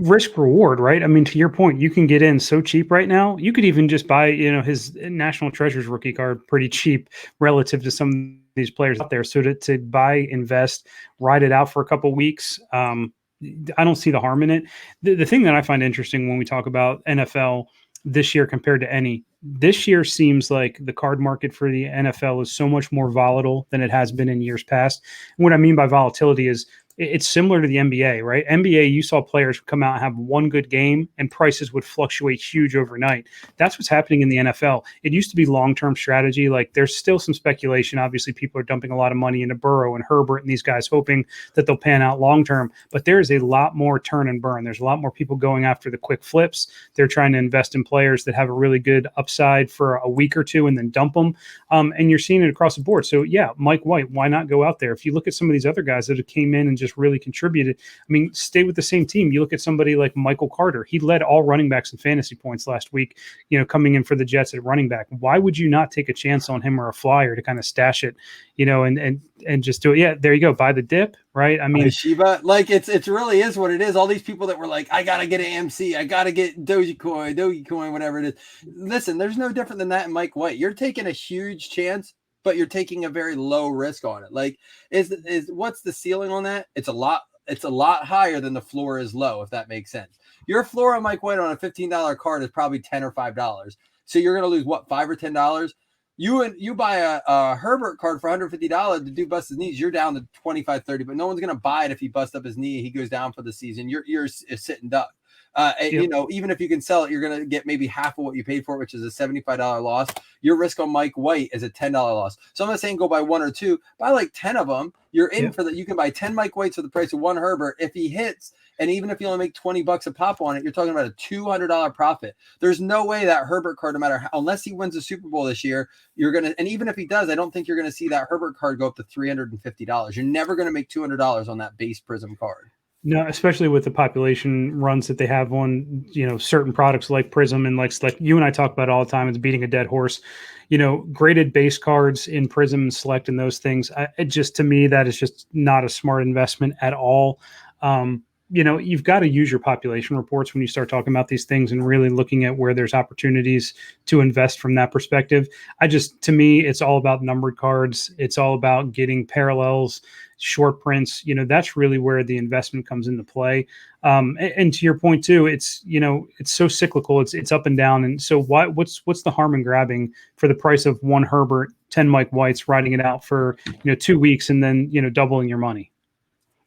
risk reward, right? I mean, to your point, you can get in so cheap right now. You could even just buy, his National Treasures rookie card pretty cheap relative to some of these players out there. So to buy, invest, ride it out for a couple weeks, I don't see the harm in it. The thing that I find interesting when we talk about NFL this year compared to this year seems like the card market for the NFL is so much more volatile than it has been in years past. And what I mean by volatility is it's similar to the NBA, right? NBA, you saw players come out and have one good game and prices would fluctuate huge overnight. That's what's happening in the NFL. It used to be long-term strategy. There's still some speculation. Obviously, people are dumping a lot of money into Burrow and Herbert and these guys hoping that they'll pan out long-term. But there is a lot more turn and burn. There's a lot more people going after the quick flips. They're trying to invest in players that have a really good upside for a week or two and then dump them. And you're seeing it across the board. So, yeah, Mike White, why not go out there? If you look at some of these other guys that have came in and just really contributed. I mean, stay with the same team. You look at somebody like Michael Carter. He led all running backs in fantasy points last week, coming in for the Jets at running back. Why would you not take a chance on him or a flyer to kind of stash it, and just do it? Yeah, there you go. Buy the dip, right? I mean, Shiba, it really is what it is. All these people that were like, I got to get an AMC, I got to get Dogecoin, whatever it is. Listen, there's no different than that in Mike White. You're taking a huge chance, but you're taking a very low risk on it. Is what's the ceiling on that? It's a lot higher than the floor is low, if that makes sense. Your floor on Mike White on a $15 card is probably $10 or $5. So you're going to lose what, $5 or $10? You buy a Herbert card for $150 to do bust his knees, you're down to 25, 30, but no one's going to buy it if he busts up his knee, he goes down for the season. You're a sitting duck. You know, even if you can sell it, you're going to get maybe half of what you paid for it, which is a $75 loss. Your risk on Mike White is a $10 loss. So I'm not saying go buy one or two, buy like 10 of them. You're in for that. You can buy 10 Mike Whites for the price of one Herbert. If he hits, and even if you only make $20 a pop on it, you're talking about a $200 profit. There's no way that Herbert card, no matter how, unless he wins the Super Bowl this year, you're going to, and even if he does, I don't think you're going to see that Herbert card go up to $350. You're never going to make $200 on that base Prism card. No, especially with the population runs that they have on, you know, certain products like Prism and like you and I talk about all the time. It's beating a dead horse. You know, graded base cards in Prism and Select and those things. It just, to me, that is just not a smart investment at all. You know, you've got to use your population reports when you start talking about these things and really looking at where there's opportunities to invest from that perspective. To me, it's all about numbered cards. It's all about getting parallels, short prints. You know, that's really where the investment comes into play. And to your point too, it's, you know, it's so cyclical. It's up and down. And so what's the harm in grabbing for the price of one Herbert, 10 Mike Whites, riding it out for, you know, 2 weeks and then, you know, doubling your money?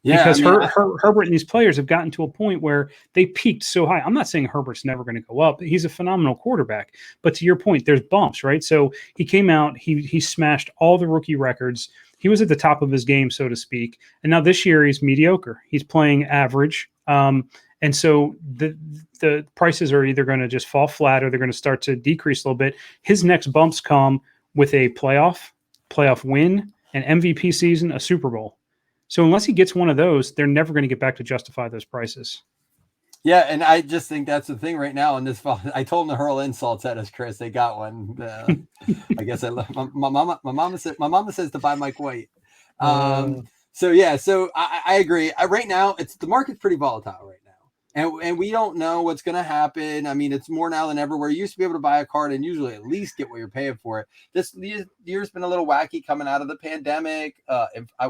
Yeah, because Herbert and these players have gotten to a point where they peaked so high. I'm not saying Herbert's never going to go up. He's a phenomenal quarterback. But to your point, there's bumps, right? So he came out, he smashed all the rookie records. He was at the top of his game, so to speak. And now this year he's mediocre. He's playing average. And so the prices are either going to just fall flat or they're going to start to decrease a little bit. His next bumps come with a playoff win, an MVP season, a Super Bowl. So unless he gets one of those, they're never going to get back to justify those prices. Yeah, and I just think that's the thing right now in this fall. I told them to hurl insults at us, Chris. They got one. I guess my mama says to buy Mike White. So I agree. Right now, the market's pretty volatile right now, and we don't know what's going to happen. I mean, it's more now than ever. Where you used to be able to buy a card and usually at least get what you're paying for it. This year's been a little wacky coming out of the pandemic.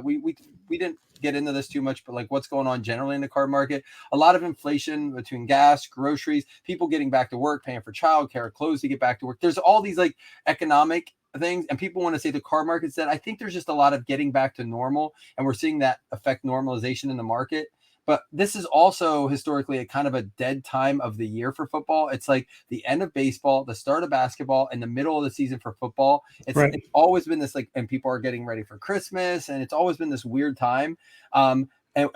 We didn't get into this too much, but like what's going on generally in the card market, a lot of inflation between gas, groceries, people getting back to work, paying for childcare, clothes to get back to work. There's all these like economic things, and people want to say the card market's dead. I think there's just a lot of getting back to normal, and we're seeing that affect normalization in the market. But this is also historically a kind of a dead time of the year for football. It's like the end of baseball, the start of basketball, and the middle of the season for football. It's always been this like, and people are getting ready for Christmas, and it's always been this weird time. And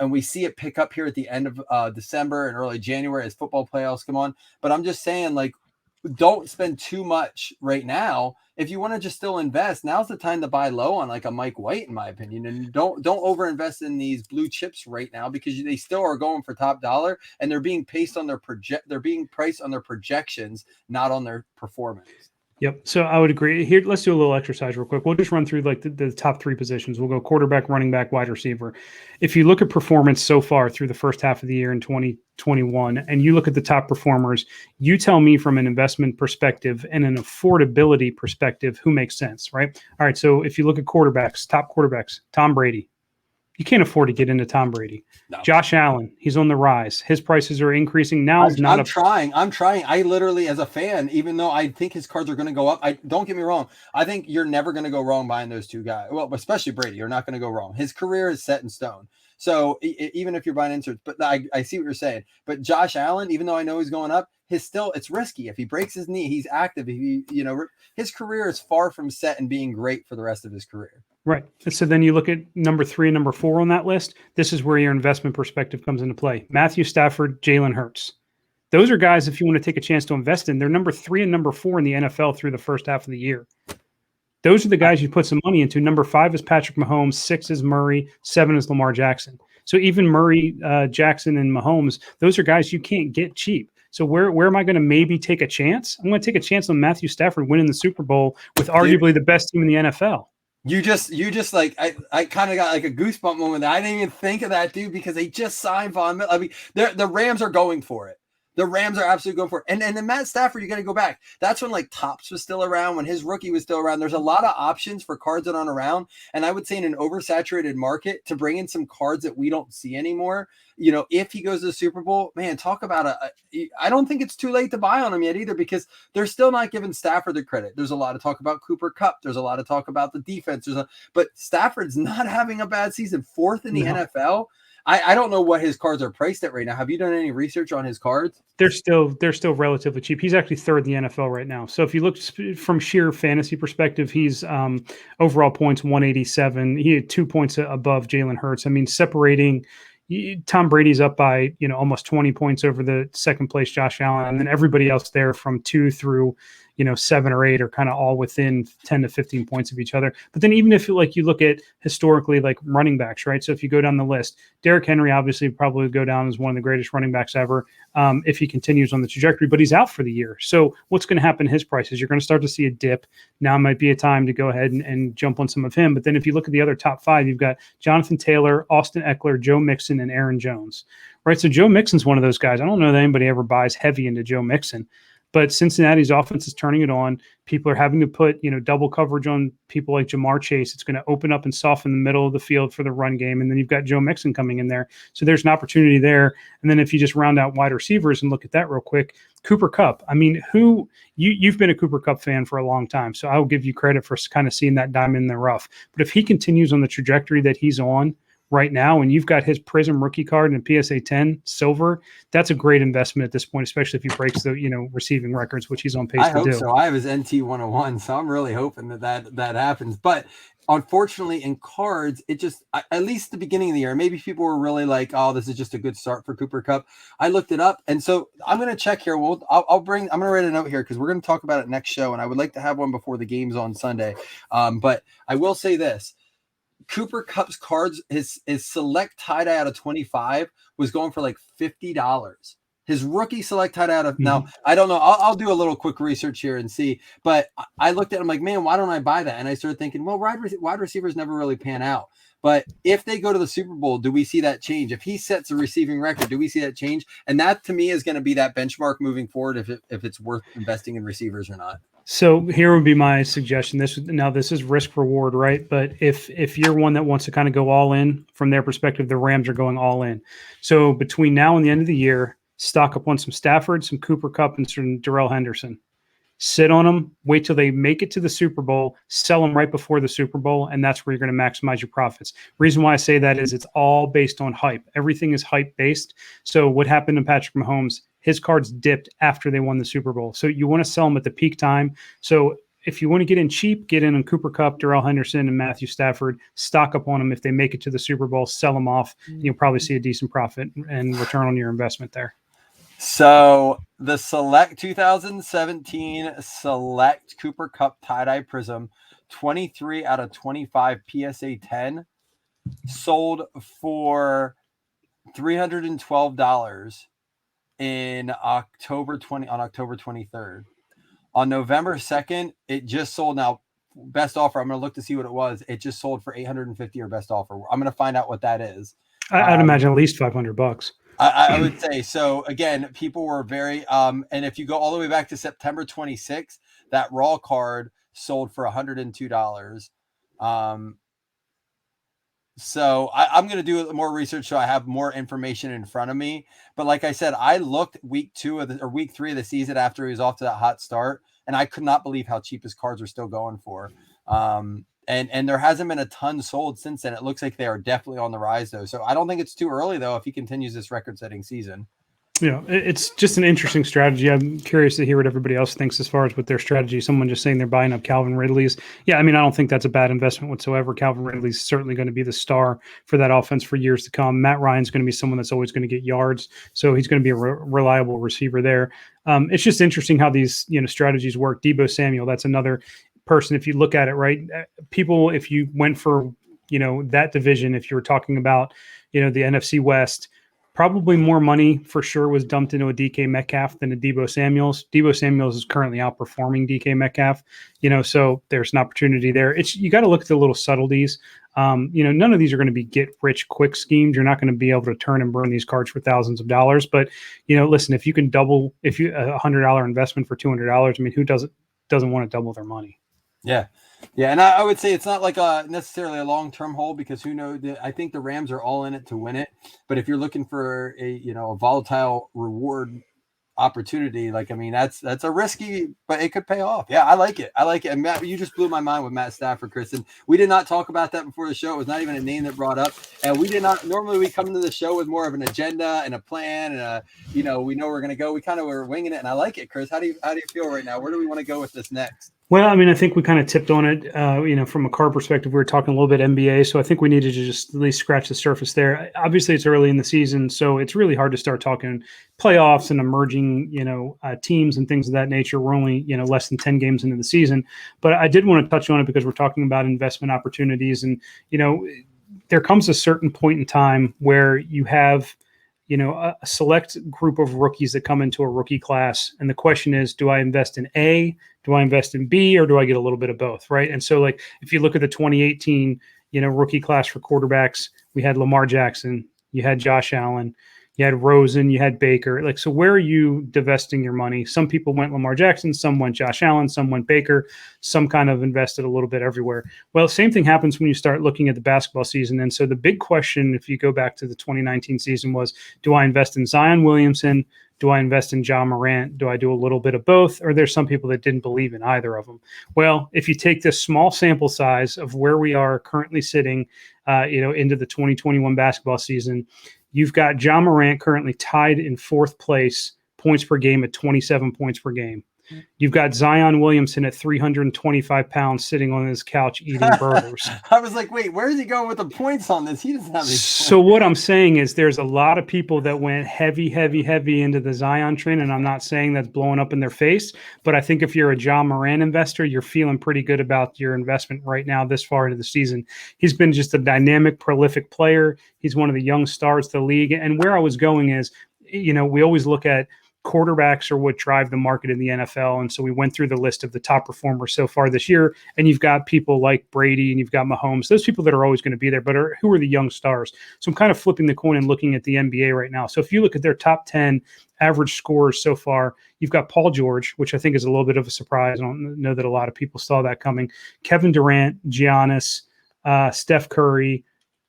we see it pick up here at the end of December and early January as football playoffs come on. But I'm just saying, like, don't spend too much right now. If you want to just still invest, now's the time to buy low on like a Mike White, in my opinion. And don't overinvest in these blue chips right now, because they still are going for top dollar, and they're being priced on their projections, not on their performance. Yep. So I would agree. Here, let's do a little exercise real quick. We'll just run through like the top three positions. We'll go quarterback, running back, wide receiver. If you look at performance so far through the first half of the year in 2021, and you look at the top performers, you tell me from an investment perspective and an affordability perspective who makes sense, right? All right. So if you look at quarterbacks, top quarterbacks, Tom Brady. You can't afford to get into Tom Brady. No. Josh Allen, he's on the rise. His prices are increasing now. I'm trying. I literally, as a fan, even though I think his cards are going to go up, don't get me wrong. I think you're never going to go wrong buying those two guys. Well, especially Brady, you're not going to go wrong. His career is set in stone. So even if you're buying inserts, but I see what you're saying. But Josh Allen, even though I know he's going up, it's risky. If he breaks his knee, he's active. His career is far from set and being great for the rest of his career. Right. So then you look at number 3 and number 4 on that list. This is where your investment perspective comes into play. Matthew Stafford, Jalen Hurts. Those are guys, if you want to take a chance to invest in, they're number 3 and number 4 in the NFL through the first half of the year. Those are the guys you put some money into. Number 5 is Patrick Mahomes, 6 is Murray, 7 is Lamar Jackson. So even Murray, Jackson, and Mahomes, those are guys you can't get cheap. So where am I going to maybe take a chance? I'm going to take a chance on Matthew Stafford winning the Super Bowl with arguably the best team in the NFL. You just like I kind of got like a goosebump moment. I didn't even think of that, dude, because they just signed Von Miller. I mean, the Rams are going for it. The Rams are absolutely going for it. And then Matt Stafford, you got to go back. That's when like Topps was still around, when his rookie was still around. There's a lot of options for cards that aren't around. And I would say in an oversaturated market, to bring in some cards that we don't see anymore, if he goes to the Super Bowl, man, talk about I don't think it's too late to buy on him yet either, because they're still not giving Stafford the credit. There's a lot of talk about Cooper Kupp. There's a lot of talk about the defense. But Stafford's not having a bad season. 4th in the NFL. I don't know what his cards are priced at right now. Have you done any research on his cards? They're still relatively cheap. He's actually third in the NFL right now. So if you look from sheer fantasy perspective, he's overall points 187. He had 2 points above Jalen Hurts. I mean, separating Tom Brady's up by almost 20 points over the second place Josh Allen, and then everybody else there from 2 through 7 or 8 are kind of all within 10 to 15 points of each other. But then even if you look at historically like running backs, right? So if you go down the list, Derrick Henry obviously probably would go down as one of the greatest running backs ever if he continues on the trajectory, but he's out for the year. So what's going to happen to his prices? You're going to start to see a dip. Now might be a time to go ahead and jump on some of him. But then if you look at the other top 5, you've got Jonathan Taylor, Austin Eckler, Joe Mixon, and Aaron Jones, right? So Joe Mixon's one of those guys. I don't know that anybody ever buys heavy into Joe Mixon. But Cincinnati's offense is turning it on. People are having to put, double coverage on people like Jamar Chase. It's going to open up and soften the middle of the field for the run game. And then you've got Joe Mixon coming in there. So there's an opportunity there. And then if you just round out wide receivers and look at that real quick, Cooper Kupp. I mean, you've been a Cooper Kupp fan for a long time. So I'll give you credit for kind of seeing that diamond in the rough. But if he continues on the trajectory that he's on right now, and you've got his Prism rookie card and PSA 10 silver, that's a great investment at this point, especially if he breaks the receiving records, which he's on pace to do. I hope so. I have his NT 101, so I'm really hoping that happens. But unfortunately, in cards, it just at least the beginning of the year, maybe people were really like, "Oh, this is just a good start for Cooper Kupp." I looked it up, and so I'm going to check here. I'm going to write a note here because we're going to talk about it next show, and I would like to have one before the games on Sunday. But I will say this. Cooper Kupp's cards, his select tie-dye out of 25 was going for like $50. His rookie select tie-dye out of now, I don't know. I'll do a little quick research here and see. But I looked at him like, man, why don't I buy that? And I started thinking, well, wide receivers never really pan out. But if they go to the Super Bowl, do we see that change? If he sets a receiving record, do we see that change? And that to me is going to be that benchmark moving forward if it's worth investing in receivers or not. So here would be my suggestion. This is risk reward, right? But if you're one that wants to kind of go all in from their perspective, the Rams are going all in. So between now and the end of the year, stock up on some Stafford, some Cooper Kupp, and some Darrell Henderson. Sit on them, wait till they make it to the Super Bowl, sell them right before the Super Bowl, and that's where you're going to maximize your profits. Reason why I say that is it's all based on hype. Everything is hype based. So what happened to Patrick Mahomes? His cards dipped after they won the Super Bowl. So you want to sell them at the peak time. So if you want to get in cheap, get in on Cooper Kupp, Darrell Henderson, and Matthew Stafford. Stock up on them. If they make it to the Super Bowl, sell them off. You'll probably see a decent profit and return on your investment there. So the select 2017 select Cooper Kupp tie-dye Prism, 23 out of 25 PSA 10, sold for $312 on October 23rd. On November 2nd, it just sold. Now, best offer, I'm going to look to see what it was. It just sold for $850 or best offer. I'm going to find out what that is. I'd imagine at least $500. I would say so. Again, people were very and if you go all the way back to September 26th, that raw card sold for $102. So I'm going to do more research so I have more information in front of me. But like I said, I looked week 3 of the season after he was off to that hot start, and I could not believe how cheap his cards are still going for. And there hasn't been a ton sold since then. It looks like they are definitely on the rise, though. So I don't think it's too early, though, if he continues this record-setting season. It's just an interesting strategy. I'm curious to hear what everybody else thinks as far as with their strategy. Someone just saying they're buying up Calvin Ridley's. Yeah, I mean, I don't think that's a bad investment whatsoever. Calvin Ridley's certainly going to be the star for that offense for years to come. Matt Ryan's going to be someone that's always going to get yards, so he's going to be a reliable receiver there. It's just interesting how these strategies work. Debo Samuel, that's another person. If you look at it, right, people, if you went for that division, if you were talking about the NFC West, probably more money for sure was dumped into a DK Metcalf than a Debo Samuels. Debo Samuels is currently outperforming DK Metcalf, so there's an opportunity there. You got to look at the little subtleties. None of these are going to be get rich quick schemes. You're not going to be able to turn and burn these cards for thousands of dollars. But listen, if you can double, if you $100 investment for $200, I mean, who doesn't want to double their money? Yeah. Yeah, and I would say it's not like necessarily a long-term hold because who knows? I think the Rams are all in it to win it. But if you're looking for a volatile reward opportunity, that's a risky, but it could pay off. Yeah, I like it. And Matt, you just blew my mind with Matt Stafford, Chris. And we did not talk about that before the show. It was not even a name that brought up. And we did not normally we come into the show with more of an agenda and a plan and we know we're going to go. We kind of were winging it, and I like it, Chris. How do you feel right now? Where do we want to go with this next? Well, I mean, I think we kind of tipped on it. From a card perspective, we were talking a little bit NBA, so I think we needed to just at least scratch the surface there. Obviously, it's early in the season, so it's really hard to start talking playoffs and emerging, teams and things of that nature. We're only, less than 10 games into the season, but I did want to touch on it because we're talking about investment opportunities, and there comes a certain point in time where you have a select group of rookies that come into a rookie class. And the question is, do I invest in A, do I invest in B, or do I get a little bit of both? Right. And so like, if you look at the 2018, rookie class for quarterbacks, we had Lamar Jackson, you had Josh Allen, you had Rosen, you had Baker. So where are you divesting your money? Some people went Lamar Jackson, some went Josh Allen, some went Baker, some kind of invested a little bit everywhere. Well, same thing happens when you start looking at the basketball season. And so the big question, if you go back to the 2019 season, was, do I invest in Zion Williamson? Do I invest in Ja Morant? Do I do a little bit of both? Or there's some people that didn't believe in either of them. Well, if you take this small sample size of where we are currently sitting, into the 2021 basketball season, you've got Ja Morant currently tied in fourth place, points per game at 27 points per game. You've got Zion Williamson at 325 pounds sitting on his couch eating burgers. I was like, wait, where is he going with the points on this? He doesn't have these So what I'm saying is there's a lot of people that went heavy into the Zion train, and I'm not saying that's blowing up in their face, but I think if you're a Ja Morant investor, you're feeling pretty good about your investment right now this far into the season. He's been just a dynamic, prolific player. He's one of the young stars of the league. And where I was going is, we always look at quarterbacks are what drive the market in the NFL. And so we went through the list of the top performers so far this year. And you've got people like Brady and you've got Mahomes, those people that are always going to be there, but who are the young stars? So I'm kind of flipping the coin and looking at the NBA right now. So if you look at their top 10 average scores so far, you've got Paul George, which I think is a little bit of a surprise. I don't know that a lot of people saw that coming. Kevin Durant, Giannis, Steph Curry,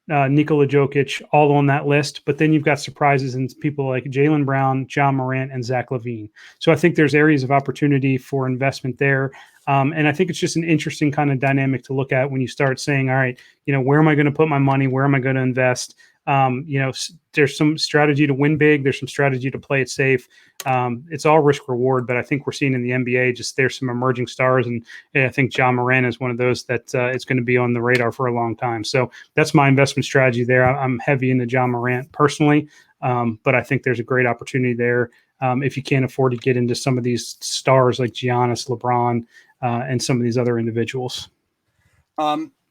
Nikola Jokic, all on that list. But then you've got surprises in people like Jaylen Brown, John Morant, and Zach LaVine. So I think there's areas of opportunity for investment there. And I think it's just an interesting kind of dynamic to look at when you start saying, all right, where am I going to put my money? Where am I going to invest? There's some strategy to win big. There's some strategy to play it safe. It's all risk reward, but I think we're seeing in the NBA, just there's some emerging stars. And I think John Morant is one of those that it's going to be on the radar for a long time. So that's my investment strategy there. I'm heavy into John Morant personally, but I think there's a great opportunity there. If you can't afford to get into some of these stars like Giannis, LeBron, and some of these other individuals.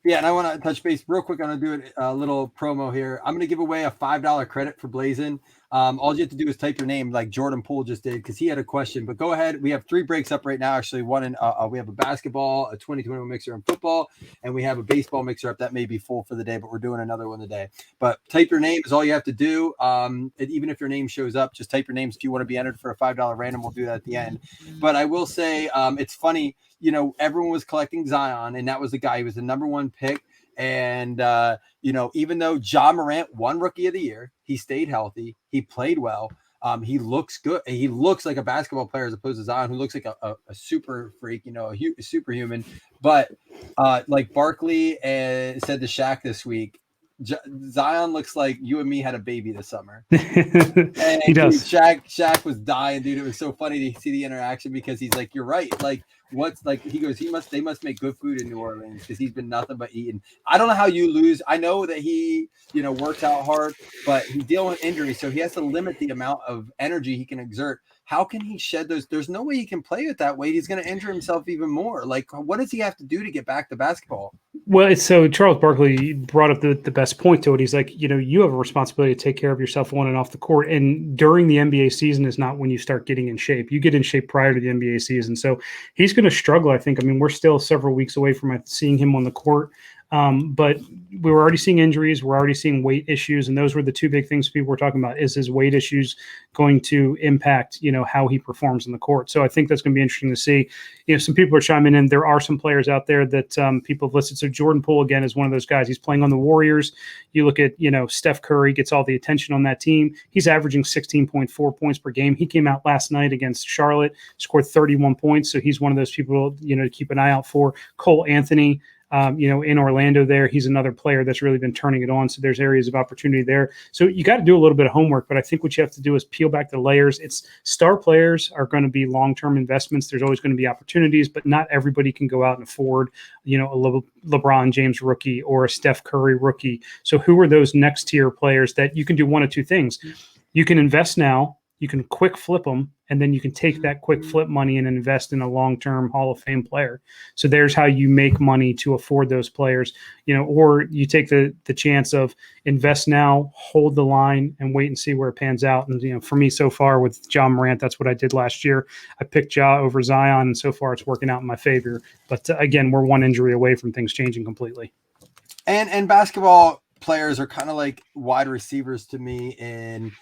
Yeah, and I want to touch base real quick. I'm going to do a little promo here. I'm going to give away a $5 credit for Blazin'. All you have to do is type your name like Jordan Poole just did because he had a question. But go ahead. We have 3 breaks up right now. Actually, one in we have a basketball, a 2021 mixer, and football, and we have a baseball mixer up that may be full for the day, but we're doing another one today. But type your name is all you have to do. And even if your name shows up, just type your names if you want to be entered for a $5 random. We'll do that at the end. But I will say it's funny. Everyone was collecting Zion, and that was the guy. He was the number 1 pick. And, even though Ja Morant won Rookie of the Year, he stayed healthy. He played well. He looks good. He looks like a basketball player as opposed to Zion, who looks like a super freak, a superhuman. But like Barkley said to Shaq this week, Zion looks like you and me had a baby this summer. And he does. Dude, Shaq was dying, dude. It was so funny to see the interaction because he's like, you're right. Like, he goes, they must make good food in New Orleans because he's been nothing but eating. I don't know how you lose. I know that he, works out hard, but he's dealing with injury. So he has to limit the amount of energy he can exert. How can he shed those? There's no way he can play it that way. He's going to injure himself even more. Like, what does he have to do to get back to basketball? Well, so Charles Barkley brought up the best point to it. He's like, you have a responsibility to take care of yourself on and off the court. And during the NBA season is not when you start getting in shape. You get in shape prior to the NBA season. So he's going to struggle, I think. I mean, we're still several weeks away from seeing him on the court. But we were already seeing injuries. We're already seeing weight issues. And those were the 2 big things people were talking about. Is his weight issues going to impact, how he performs on the court? So I think that's going to be interesting to see. Some people are chiming in. There are some players out there that people have listed. So Jordan Poole, again, is one of those guys. He's playing on the Warriors. You look at, Steph Curry gets all the attention on that team. He's averaging 16.4 points per game. He came out last night against Charlotte, scored 31 points. So he's one of those people, to keep an eye out for. Cole Anthony, in Orlando there. He's another player that's really been turning it on. So there's areas of opportunity there. So you got to do a little bit of homework, but I think what you have to do is peel back the layers. It's star players are going to be long-term investments. There's always going to be opportunities, but not everybody can go out and afford, a LeBron James rookie or a Steph Curry rookie. So who are those next tier players that you can do one of two things? You can invest now, you can quick flip them, and then you can take that quick flip money and invest in a long-term Hall of Fame player. So there's how you make money to afford those players, or you take the chance of invest now, hold the line, and wait and see where it pans out. And, for me so far with Ja Morant, that's what I did last year. I picked Ja over Zion, and so far it's working out in my favor. But again, we're one injury away from things changing completely. And basketball players are kind of like wide receivers to me in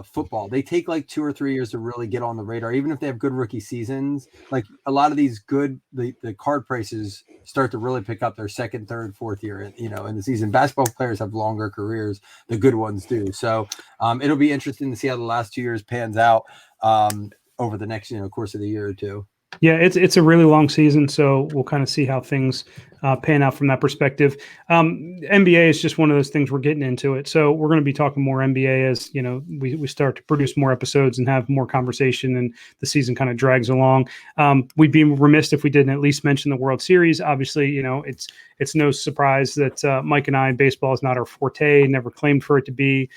football. They take like 2 or 3 years to really get on the radar, even if they have good rookie seasons. Like a lot of these the card prices start to really pick up their second, third, fourth year in the season. Basketball players have longer careers, the good ones do. So it'll be interesting to see how the last 2 years pans out over the next course of the year or two. Yeah, it's a really long season, so we'll kind of see how things pan out from that perspective. NBA is just one of those things, we're getting into it. So we're going to be talking more NBA as, we start to produce more episodes and have more conversation and the season kind of drags along. We'd be remiss if we didn't at least mention the World Series. Obviously, it's no surprise that Mike and I, baseball is not our forte, never claimed for it to be.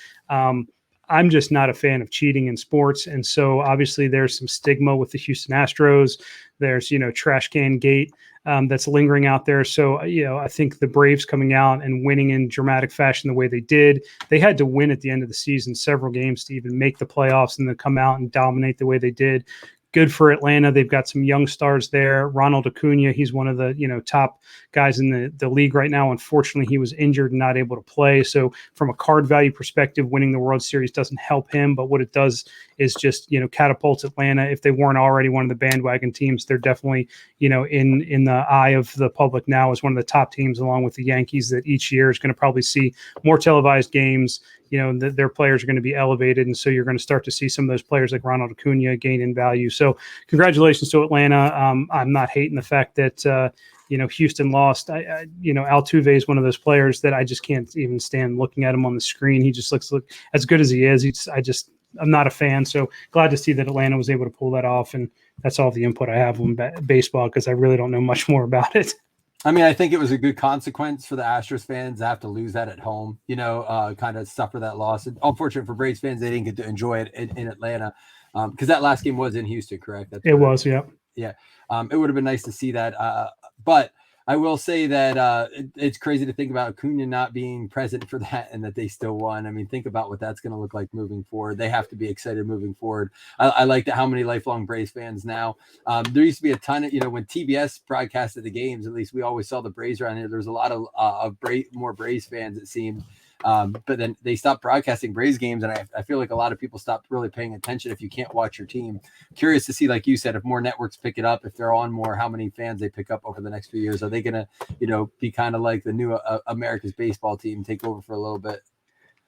I'm just not a fan of cheating in sports. And so obviously there's some stigma with the Houston Astros. There's, trash can gate that's lingering out there. So, I think the Braves coming out and winning in dramatic fashion the way they did, they had to win at the end of the season several games to even make the playoffs and then come out and dominate the way they did. Good for Atlanta. They've got some young stars there. Ronald Acuna, he's one of the top guys in the league right now. Unfortunately, he was injured and not able to play. So from a card value perspective, winning the World Series doesn't help him. But what it does is just catapults Atlanta. If they weren't already one of the bandwagon teams, they're definitely in the eye of the public now as one of the top teams, along with the Yankees, that each year is going to probably see more televised games. Their players are going to be elevated. And so you're going to start to see some of those players like Ronald Acuna gain in value. So congratulations to Atlanta. I'm not hating the fact that, Houston lost. Altuve is one of those players that I just can't even stand looking at him on the screen. He just looks as good as he is. I'm not a fan. So glad to see that Atlanta was able to pull that off. And that's all the input I have on baseball, because I really don't know much more about it. I mean, I think it was a good consequence for the Astros fans to have to lose that at home, kind of suffer that loss. And unfortunate for Braves fans, they didn't get to enjoy it in Atlanta, because that last game was in Houston, correct? It was, yeah. Yeah. It would have been nice to see that. But I will say that it's crazy to think about Acuna not being present for that and that they still won. I mean, think about what that's going to look like moving forward. They have to be excited moving forward. I like how many lifelong Braves fans now. There used to be a ton of, when TBS broadcasted the games, at least we always saw the Braves around here. There's a lot of more Braves fans, it seemed. But then they stopped broadcasting Braves games, and I feel like a lot of people stopped really paying attention if you can't watch your team. Curious to see, like you said, if more networks pick it up, if they're on more, how many fans they pick up over the next few years. Are they going to, be kind of like the new America's baseball team, take over for a little bit?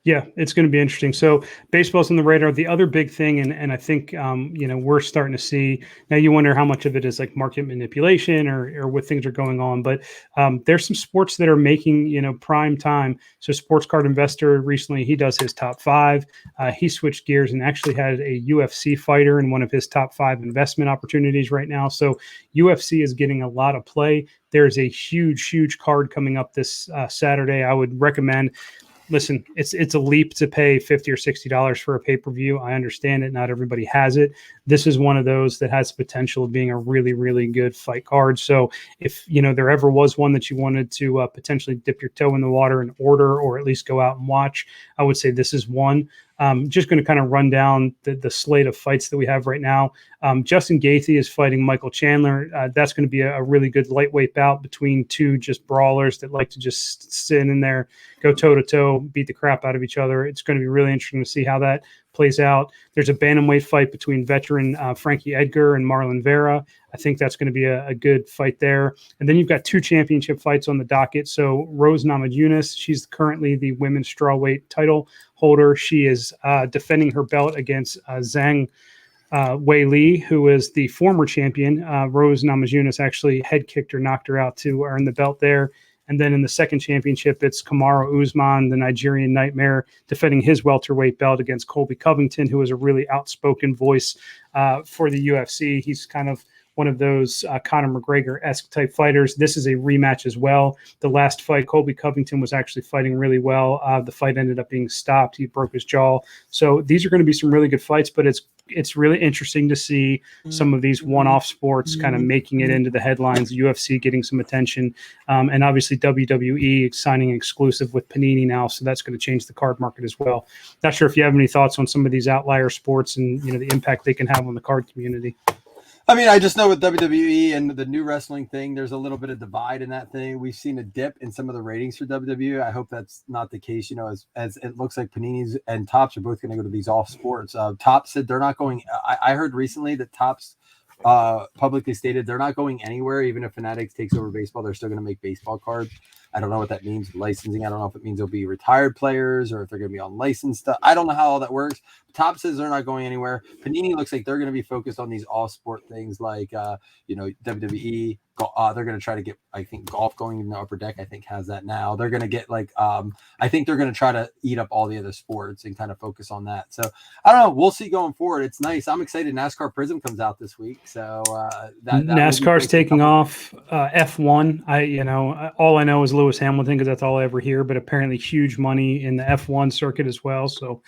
Yeah, it's going to be interesting. So baseball's on the radar. The other big thing, and I think, we're starting to see, now you wonder how much of it is like market manipulation or what things are going on, but there's some sports that are making, prime time. So Sports Card Investor recently, he does his top 5. He switched gears and actually had a UFC fighter in one of his top 5 investment opportunities right now. So UFC is getting a lot of play. There's a huge card coming up this Saturday. I would recommend. Listen, it's a leap to pay $50 or $60 for a pay-per-view. I understand it. Not everybody has it. This is one of those that has the potential of being a really, really good fight card. So if, there ever was one that you wanted to potentially dip your toe in the water and order, or at least go out and watch, I would say this is one. Just going to kind of run down the slate of fights that we have right now. Justin Gaethje is fighting Michael Chandler. That's going to be a really good lightweight bout between two just brawlers that like to just sit in there, go toe-to-toe, beat the crap out of each other. It's going to be really interesting to see how that plays out. There's a bantamweight fight between veteran Frankie Edgar and Marlon Vera. I think that's going to be a good fight there. And then you've got 2 championship fights on the docket. So Rose Namajunas, she's currently the women's strawweight title holder. She is defending her belt against Zhang Wei Li, who is the former champion. Rose Namajunas actually head kicked her, knocked her out to earn the belt there. And then in the second championship, it's Kamaru Usman, the Nigerian Nightmare, defending his welterweight belt against Colby Covington, who is a really outspoken voice for the UFC. He's kind of one of those Conor McGregor-esque type fighters. This is a rematch as well. The last fight, Colby Covington was actually fighting really well. The fight ended up being stopped. He broke his jaw. So these are going to be some really good fights, but it's really interesting to see some of these one-off sports kind of making it into the headlines, UFC getting some attention, and obviously WWE signing an exclusive with Panini now, so that's going to change the card market as well. Not sure if you have any thoughts on some of these outlier sports and the impact they can have on the card community. I mean, I just know with WWE and the new wrestling thing, there's a little bit of divide in that thing. We've seen a dip in some of the ratings for WWE. I hope that's not the case, as it looks like Panini's and Topps are both going to go to these off sports. Topps said they're not going. I heard recently that Topps publicly stated they're not going anywhere. Even if Fanatics takes over baseball, they're still going to make baseball cards. I don't know what that means. Licensing. I don't know if it means they'll be retired players or if they're going to be on licensed stuff. I don't know how all that works. Top says they're not going anywhere. Panini looks like they're going to be focused on these all sport things like, WWE. They're going to try to get, I think, golf going in the Upper Deck, I think, has that now. They're going to get I think they're going to try to eat up all the other sports and kind of focus on that. So I don't know. We'll see going forward. It's nice. I'm excited. NASCAR Prism comes out this week. So that NASCAR's taking off. F1. All I know is Lewis Hamilton because that's all I ever hear, but apparently huge money in the F1 circuit as well. So,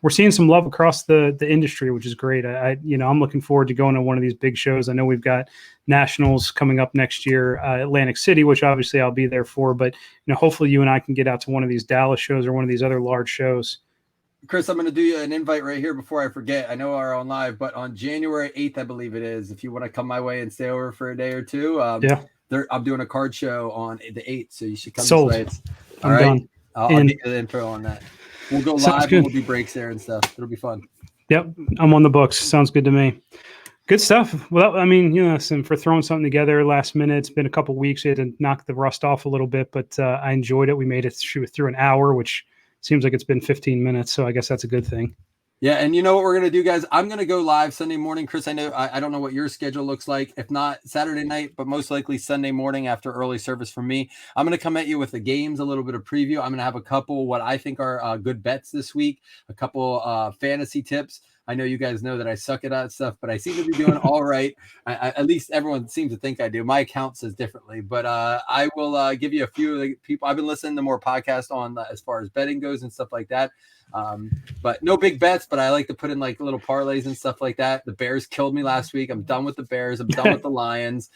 we're seeing some love across the industry, which is great. I'm looking forward to going to one of these big shows. I know we've got Nationals coming up next year, Atlantic City, which obviously I'll be there for, but hopefully you and I can get out to one of these Dallas shows or one of these other large shows. Chris, I'm going to do you an invite right here before I forget. I know we're on live, but on January 8th, I believe it is, if you want to come my way and stay over for a day or two, I'm doing a card show on the 8th, so you should come Sold. this way. I'm done. I'll get you the info on that. We'll go live and we'll do breaks there and stuff. It'll be fun. Yep, I'm on the books. Sounds good to me. Good stuff. Well, I mean, listen, for throwing something together last minute, it's been a couple of weeks. We had to knock the rust off a little bit, but I enjoyed it. We made it through an hour, which seems like it's been 15 minutes, so I guess that's a good thing. Yeah, and you know what we're going to do, guys? I'm going to go live Sunday morning. Chris, I know I don't know what your schedule looks like. If not Saturday night, but most likely Sunday morning after early service for me. I'm going to come at you with the games, a little bit of preview. I'm going to have a couple what I think are good bets this week, a couple fantasy tips. I know you guys know that I suck at that stuff, but I seem to be doing all right. At least everyone seems to think I do. My account says differently, but I will give you a few of the people. I've been listening to more podcasts on as far as betting goes and stuff like that. But no big bets, but I like to put in like little parlays and stuff like that. The Bears killed me last week. I'm done with the Bears. I'm done with the Lions.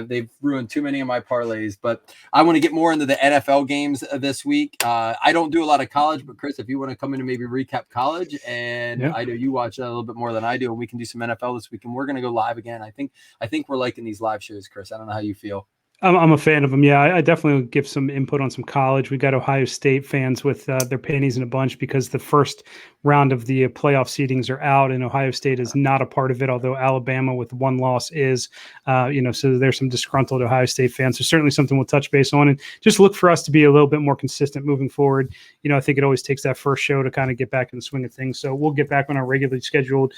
They've ruined too many of my parlays, but I want to get more into the NFL games this week. I don't do a lot of college, but Chris, if you want to come in and maybe recap college, and I know you watch a little bit more than I do, and we can do some NFL this week, and we're going to go live again. I think we're liking these live shows, Chris. I don't know how you feel. I'm a fan of them. Yeah, I definitely would give some input on some college. We got Ohio State fans with their panties in a bunch because the first round of the playoff seedings are out, and Ohio State is not a part of it, although Alabama with one loss is. So there's some disgruntled Ohio State fans. So certainly something we'll touch base on, and just look for us to be a little bit more consistent moving forward. I think it always takes that first show to kind of get back in the swing of things. So we'll get back on our regularly scheduled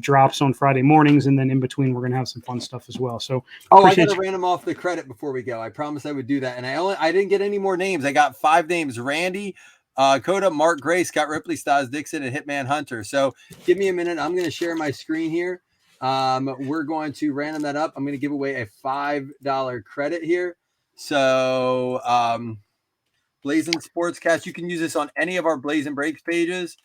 drops on Friday mornings, and then in between we're going to have some fun stuff as well. So I got to random off the credit before we go. I promised I would do that, and I didn't get any more names. I got 5 names: Randy, Coda, Mark Gray, Scott Ripley, Stas Dixon, and Hitman Hunter. So give me a minute. I'm going to share my screen here. We're going to random that up. I'm going to give away a $5 credit here. So Blazing Sportscast, you can use this on any of our Blazing Breaks pages.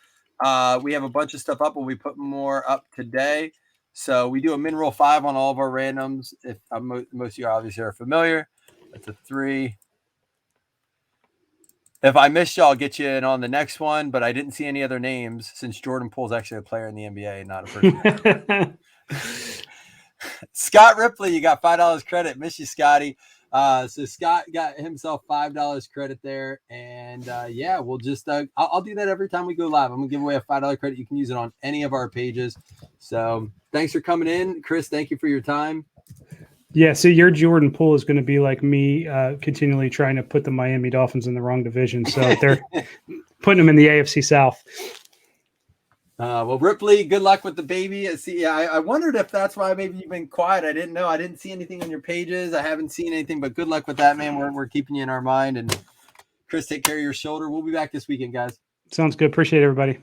We have a bunch of stuff up, and we put more up today. So we do a min roll 5 on all of our randoms. If most of you obviously are familiar, that's a 3. If I missed you, I'll get you in on the next one, but I didn't see any other names since Jordan Poole's actually a player in the NBA, not a person. Scott Ripley, you got $5 credit. Miss you, Scotty. So Scott got himself $5 credit there. And we'll just, I'll do that every time we go live. I'm going to give away a $5 credit. You can use it on any of our pages. So thanks for coming in. Chris, thank you for your time. Yeah, so your Jordan Poole is going to be like me continually trying to put the Miami Dolphins in the wrong division. So they're putting them in the AFC South. Well, Ripley, good luck with the baby. See, I wondered if that's why maybe you've been quiet. I didn't know. I didn't see anything on your pages. I haven't seen anything, but good luck with that, man. We're keeping you in our mind. And Chris, take care of your shoulder. We'll be back this weekend, guys. Sounds good. Appreciate it, everybody.